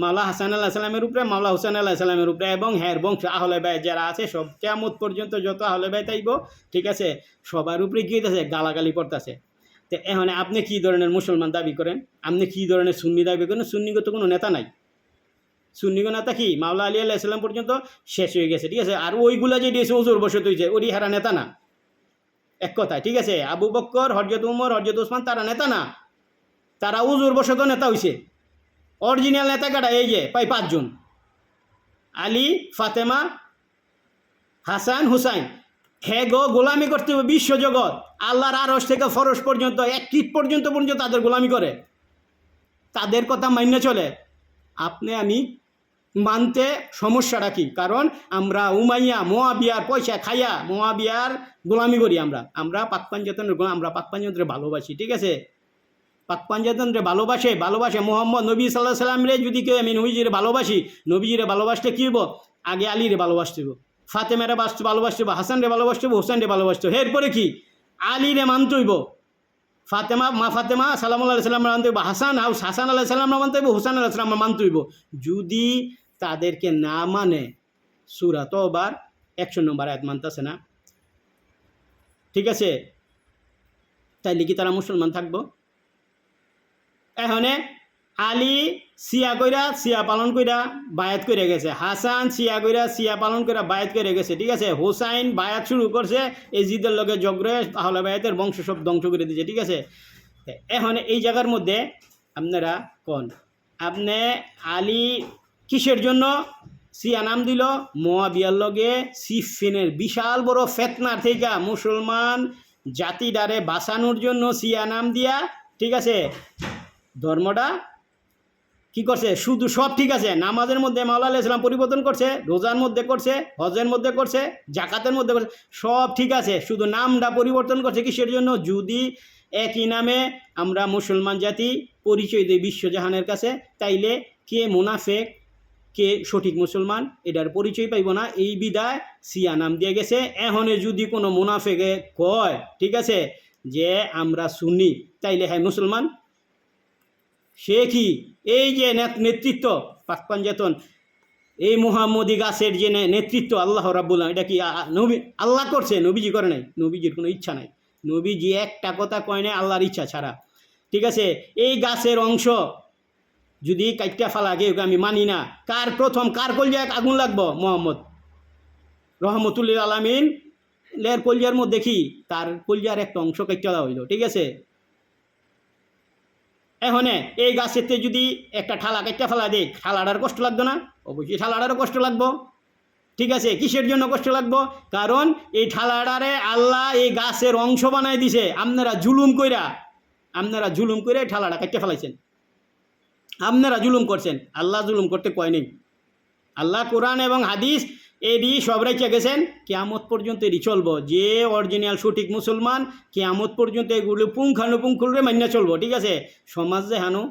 মাওলা হাসান আলাইহিস সালামের উপরে, মাওলা হুসেন আলাইহিস সালামের উপরে এবং হ্যার বংশ আহলে বাইত যারা আছে সব কিয়ামত পর্যন্ত যত আহলে বাইত আইব, ঠিক আছে, সবার উপরে কি হইতেছে? গালাগালি পড়তেছে। তো এখন আপনি কী ধরনের মুসলমান দাবি করেন? আপনি কী ধরনের সুন্নি দাবি করেন? সুন্নিগত কোনো নেতা নাই। সুন্নিগত নেতা কি? মাওলা আলী আলাইহিস সালাম পর্যন্ত শেষ হয়ে গেছে, ঠিক আছে। আর ওইগুলা যে দিয়েছে ওজোর বসত হয়েছে, ওরই হারা নেতা না, এক কথায়, ঠিক আছে। আবু বক্কর, হযরত উমর, হযরত ওসমান তারা নেতা না, তারা উজুর বশত নেতা হইছে। অরিজিনাল নেতা কাটা এই যে প্রায় 5 জন: আলী, ফাতেমা, হাসান, হুসাইন। হে গো, গোলামি করতে হবে বিশ্বজগৎ, আল্লাহর আরশ থেকে ফরশ পর্যন্ত, এক কীট পর্যন্ত তাদের গোলামি করে, তাদের কথা মান্য চলে। আপনি আমি মানতে সমস্যাটা কি? কারণ আমরা উমাইয়া মুয়াবিয়ার পয়সা খাইয়া মুয়াবিয়ার গোলামি করি। আমরা পাক পাঞ্জাতনের গোলাম, আমরা পাক পাঞ্জাতনরে ভালোবাসি, ঠিক আছে। পাক পাঞ্জাতনরে ভালোবাসে মোহাম্মদ নবী সাল্লাল্লাহু আলাইহি সাল্লাম রে। যদি কেউ আমি নবীজিরে ভালোবাসি, নবীজিরে ভালোবাসতে কী হইব? আগে আলীরে ভালোবাসতে হইব, ফাতেমারে ভালোবাসতে হইব, হাসানরে ভালোবাসতে হইব, হুসাইনরে ভালোবাসতে হইব। এরপরে কি? আলীরে মানতে হইব, মা ফাতেমা সালামুল্লাহ আলাইহি সাল্লাম মানতে হইব, হাসান আলাইহিস সালাম মানতে হইব, হুসাইন আলাইহিস সালাম মানতে হইব। যদি তাদেরকে না মানে, সূরা তওবার 100 নম্বর আয়াত মানতেছে না, ঠিক আছে, তাইলে কি তারা মুসলমান থাকবো? এখানে আলী সিয়া পালন কইরা বায়াত করে গেছে, হাসান সিয়া পালন করে বায়াত করে গেছে, ঠিক আছে। হুসাইন বায়াত শুরু করছে, এজিদের লগে জগরে তাহলে বায়াতের বংশ সব ধ্বংস করে দিয়েছে, ঠিক আছে। এখন এই জায়গার মধ্যে আপনারা কোন, আপনি আলী কিসের জন্য সিয়া নাম দিল? মুয়াবিয়ার লগে সিফিনের বিশাল বড় ফিতনার থেকে মুসলমান জাতিটারে বাঁচানোর জন্য সিয়া নাম দিয়া, ঠিক আছে, ধর্মটা কি করছে? শুধু সব ঠিক আছে, নামাজের মধ্যে মাওলা আলাইহিস সালাম পরিবর্তন করছে, রোজার মধ্যে করছে, হজের মধ্যে করছে, জাকাতের মধ্যে করছে, সব ঠিক আছে, শুধু নামটা পরিবর্তন করছে। কিসের জন্য? যদি একই নামে আমরা মুসলমান জাতি পরিচয় দিই বিশ্বজাহানের কাছে, তাইলে কে মুনাফেক কে সঠিক মুসলমান এটার পরিচয় পাইব না, এই বিদায় সিয়া নাম দিয়ে গেছে। এখনে যদি কোনো মুনাফেকে কয়, ঠিক আছে, যে আমরা সুন্নি, তাইলে হ্যাঁ মুসলমান। সে কি? এই যে নেতৃত্ব পাক পাঞ্জাতন, এই মুহাম্মদি গাছের যে নেতৃত্ব আল্লাহ রাব্বুল আলামিন, এটা কি নবী আল্লাহ করছে? নবীজি করে নাই, নবীজির কোনো ইচ্ছা নাই, নবীজি একটা কথা কয় নাই আল্লাহর ইচ্ছা ছাড়া, ঠিক আছে। এই গাছের অংশ যদি কাইটা ফালা কেউ, আমি মানি না। কার কলজায় আগুন লাগবো? মোহাম্মদ রহমতুল্লিল আলামিন এর কলজার মধ্যে কি? তার কলজার একটা অংশ কাইটা দেওয়া হইল, ঠিক আছে। এখন এই গাছেতে যদি একটা ঠালা কাইটা ফেলা দেয়, ঠালাটার কষ্ট লাগতো না? অবশ্যই ঠালাটারও কষ্ট লাগবো, ঠিক আছে। কিসের জন্য কষ্ট লাগবো? কারণ এই ঠালাটারে আল্লাহ এই গাছের অংশ বানাই দিছে। আপনারা জুলুম কইরা ঠালাটা কাইটা ফেলাইছেন, আপনারা জুলুম করছেন। আল্লাহ জুলুম করতে কয় নেই। আল্লাহ কোরআন এবং হাদিস এডি সব রেখে গেছেন, কিয়ামত পর্যন্ত এডি চলবো। যে অরিজিনাল সঠিক মুসলমান কিয়ামত পর্যন্ত এগুলো পুঙ্খানুপুঙ্খরে মান্য চলবো, ঠিক আছে। সমাজ দেখানো,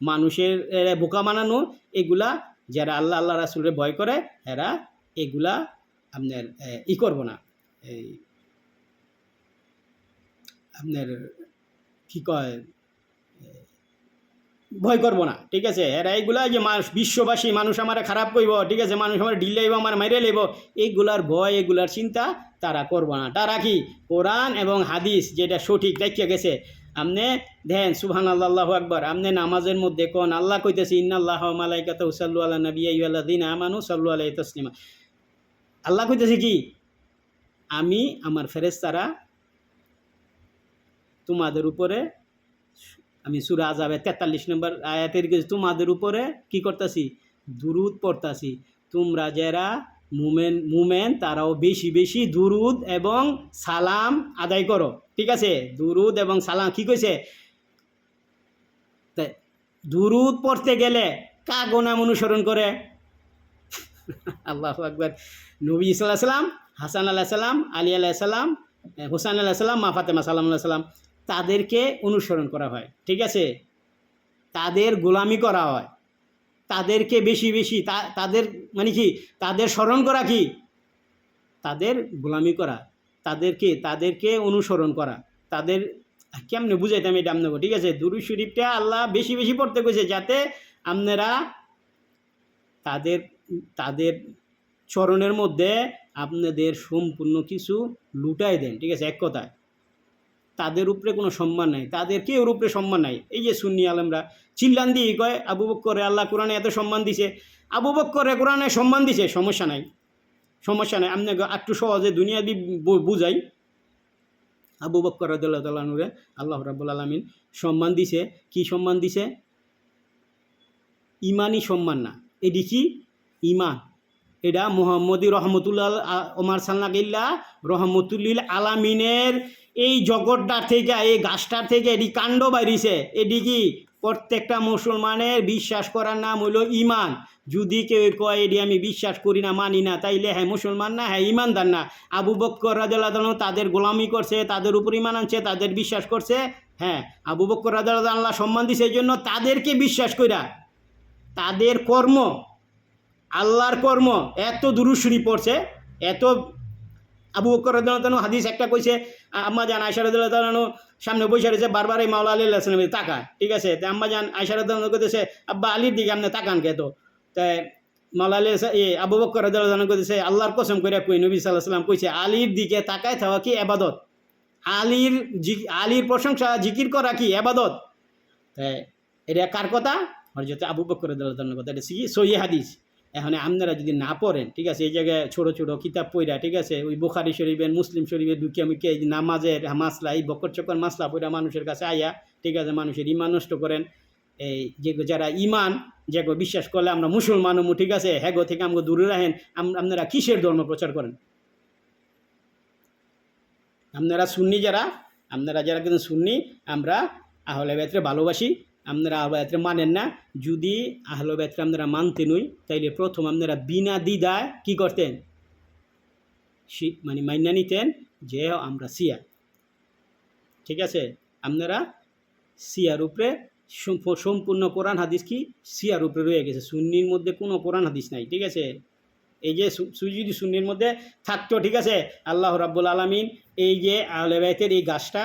মানুষের বোকা বানানো, এগুলা যারা আল্লাহ রাসূলের ভয় করে এরা এগুলা আপনার করবো না, এই আপনার কি কয়, ভয় করবো না, ঠিক আছে। এরা এইগুলা যে বিশ্ববাসী মানুষ আমার খারাপ করব, ঠিক আছে, মানুষ আমার ঢিলাইব, আমার মাইরে লেব, এইগুলার ভয়, এগুলার চিন্তা তারা করবো না। তারা কি? কোরআন এবং হাদিস যেটা সঠিক দেখিয়ে গেছে। আপনি দেন সুবহানাল্লাহু আল্লাহু আকবার, আপনি নামাজের মধ্যে কোন আল্লাহ কইতেছে ইন্নাল্লাহা ওয়া মালাইকাতাহু ইউসাল্লু আলান নবী ইয়া আইয়ুহাল্লাযীনা আমানু সাল্লু আলাইহি তাসলিমা। আল্লাহ কইতেছে কি? আমি আমার ফেরেশতারা তোমাদের উপরে, আমি সূরা আযাবের 43 নম্বর আয়াতের তোমাদের উপরে কি করতেছি? দুরুদ পড়তাছি। তোমরা যারা মুমেন তারাও বেশি বেশি দুরুদ এবং সালাম আদায় করো, ঠিক আছে। দুরুদ এবং সালাম কি কইছে? দুরুদ পড়তে গেলে কাগো নাম অনুসরণ করে? আল্লাহু আকবার। নবী সাল্লাল্লাহু আলাইহি সাল্লাম, হাসান আলাইহিস সালাম, আলী আলাইহিস সালাম, হুসাইন আলাইহিস সালাম, মা ফাতেমা সালামুল্লাহ আলাইহিস সালাম, তাদেরকে অনুসরণ করা হয়, ঠিক আছে, তাদের গোলামি করা হয়। তাদেরকে বেশি বেশি তাদের মানে কি তাদের স্মরণ করা কি তাদের গোলামি করা তাদেরকে অনুসরণ করা তাদের কেমনে বুঝাইতাম এটা আপনাকে ঠিক আছে দুরূদ শরীফটা আল্লাহ বেশি বেশি পড়তে কইছে যাতে আপনারা তাদের তাদের চরণের মধ্যে আপনাদের সম্পূর্ণ কিছু লুটাই দেন ঠিক আছে এক কথায় তাদের উপরে কোনো সম্মান নাই তাদের কেউ উপরে সম্মান নাই এই যে সুন্নি আলেমরা চিল্লান দিয়ে কয় আবু বক্করে আল্লাহ কোরআনে এত সম্মান দিছে আবু বক্করে কোরআনে সম্মান দিছে সমস্যা নাই আপনি একটু সহজে দুনিয়া বুঝাই আবু বক্কর রাদিয়াল্লাহু তাআলা আনহুরে আল্লাহ রাব্বুল আলামিন সম্মান দিছে কি সম্মান দিছে ইমানি সম্মান না এটি কি ইমান এটা মুহাম্মদী রহমতুল্লাহ ওমার সাল্লাল্লাহু রহমতুল্লিল আলামিনের এই জগৎটার থেকে এই গাছটার থেকে এটি কাণ্ড বাইরিছে এটি কি প্রত্যেকটা মুসলমানের বিশ্বাস করার নাম হইল ইমান যদি কেউ কয় এটি আমি বিশ্বাস করি না মানি না তাইলে হ্যাঁ মুসলমান না হ্যাঁ ইমানদার না আবু বক্কর রাদিয়াল্লাহু তাআলা তাদের গোলামি করছে তাদের উপর ইমান আনছে তাদের বিশ্বাস করছে হ্যাঁ আবু বক্কর রাদিয়াল্লাহু তাআলা আল্লাহ সম্মান দিছে এই জন্য তাদেরকে বিশ্বাস কইরা তাদের কর্ম আল্লাহর কর্ম এত দুরূদ শরীফ পড়ছে এত আবু বকর রাদিয়াল্লাহু তাআলা হাদিস একটা কইছে আম্মা জান আয়েশা রাদিয়াল্লাহু তাআলা সামনে বসে রয়েছে বারবার এই মাওলা আলী আলাইহিস সালামের তাকা ঠিক আছে তো আম্মা জান আয়েশা রাদিয়াল্লাহু তাআলা কইতেছে আব্বা আলীর দিকে আপনি তাকান কে তো তাই মাওলা আলী আবু বকর রাদিয়াল্লাহু তাআলা কইতেছে আল্লাহর কসম করে কই নবী সাল্লাল্লাহু আলাইহি ওয়াসাল্লাম কইছে আলীর দিকে তাকায় থাকা কি ইবাদত আলীর প্রশংসা জিকির করা কি ইবাদত তাই এটা কার কথা হযরত আবু বকর রাদিয়াল্লাহু তাআলার কথা এটা কি সহিহ হাদিস এখন আপনারা যদি না পড়েন ঠিক আছে এই জায়গায় ছোটো ছোটো কিতাব পড়া ঠিক আছে ওই বুখারী শরীফের মুসলিম শরীফের ঢুকিয়া মুখিয়া এই নামাজের মাসলা এই বকর চক্কর মাসলা পড়া মানুষের কাছে আইয়া ঠিক আছে মানুষের ইমান নষ্ট করেন এই যে যারা ইমান যেগো বিশ্বাস করলে আমরা মুসলমান হমু ঠিক আছে হ্যাগো থেকে আমাকে দূরে রাখেন আপনারা কিসের ধর্ম প্রচার করেন আপনারা যারা কিন্তু সুন্নি আমরা আহলে বাইতরে ভালোবাসি আপনারা আহলে বাইতরে মানেন না যদি আহলে বাইতরে আপনারা মানতে নই তাইলে প্রথম আপনারা বিনা দ্বিধায় কি করতেন মানে মাইনা নিতেন যে আমরা শিয়া ঠিক আছে আপনারা শিয়ার উপরে সম্পূর্ণ কোরআন হাদিস কি শিয়ার উপরে রয়ে গেছে সুন্নির মধ্যে কোনো কোরআন হাদিস নাই ঠিক আছে এই যে যদি সুন্নির মধ্যে থাকতো ঠিক আছে আল্লাহ রাব্বুল আলামিন এই যে আহলে বাইতের এই গাছটা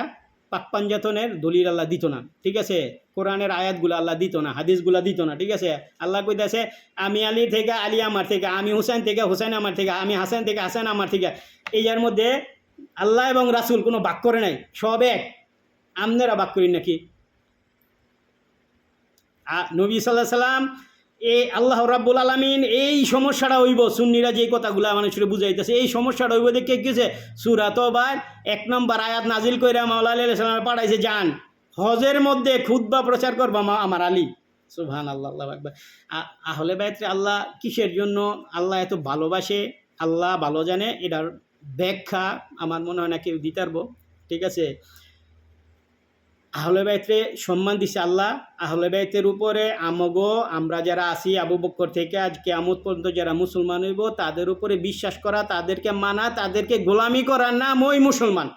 পাক পাঞ্জাতনের দলিল আল্লাহ দিত না ঠিক আছে কোরআনের আয়াতগুলো আল্লাহ দিত না হাদিসগুলো দিত না ঠিক আছে আল্লাহ কইতাছে আমি আলীর থেকে আলী আমার থেকে আমি হুসাইন থেকে হুসাইন আমার থেকে আমি হাসান থেকে হাসান আমার থেকে এইটার মধ্যে আল্লাহ এবং রাসূল কোনো বাক করে নাই সব এক আপনারা বাক করেন নাকি নবী সাল্লাল্লাহু আলাইহি সাল্লাম এই আল্লাহ রাব্বুল আলামিন এই সমস্যাটা হইব সুন্নিরা যে কথাগুলো মানুষের বুঝাইতেছে এই সমস্যাটা হইব দেখে গেছে সূরা তওবার 1 নম্বর আয়াত নাজিল কইরা মাওলা আলী আলাইহিস সালাম পাঠাইছে যান হজের মধ্যে খুতবা প্রচার করবা আমার আলী সুবহানাল্লাহ আল্লাহু আকবার আহলে বাইতে আল্লাহ কিসের জন্য আল্লাহ এত ভালোবাসে আল্লাহ ভালো জানে এটার ব্যাখ্যা আমার মনে হয় না কেউ দিতে পারবো ঠিক আছে আহলে বাইতে সম্মান দিছে আল্লাহ আহলে বাইতের উপরে আমরা যারা আছি আবু বকর থেকে আজ কিয়ামত পর্যন্ত যারা মুসলমান হইব তাদের উপরে বিশ্বাস করা তাদেরকে মানা তাদেরকে গোলামি করার নাম ওই মুসলমান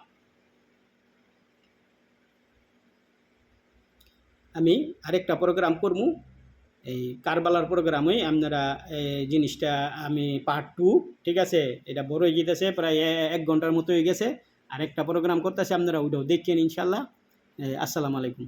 আমি আরেকটা প্রোগ্রাম করবো এই কারবালার প্রোগ্রামে আপনারা জিনিসটা আমি পার্ট 2 ঠিক আছে এটা বড় হয়ে গেছে প্রায় 1 ঘন্টার মতো হয়ে গেছে আরেকটা প্রোগ্রাম করতেছে আপনারা ওইটাও দেখেন ইনশাআল্লাহ আসসালামু আলাইকুম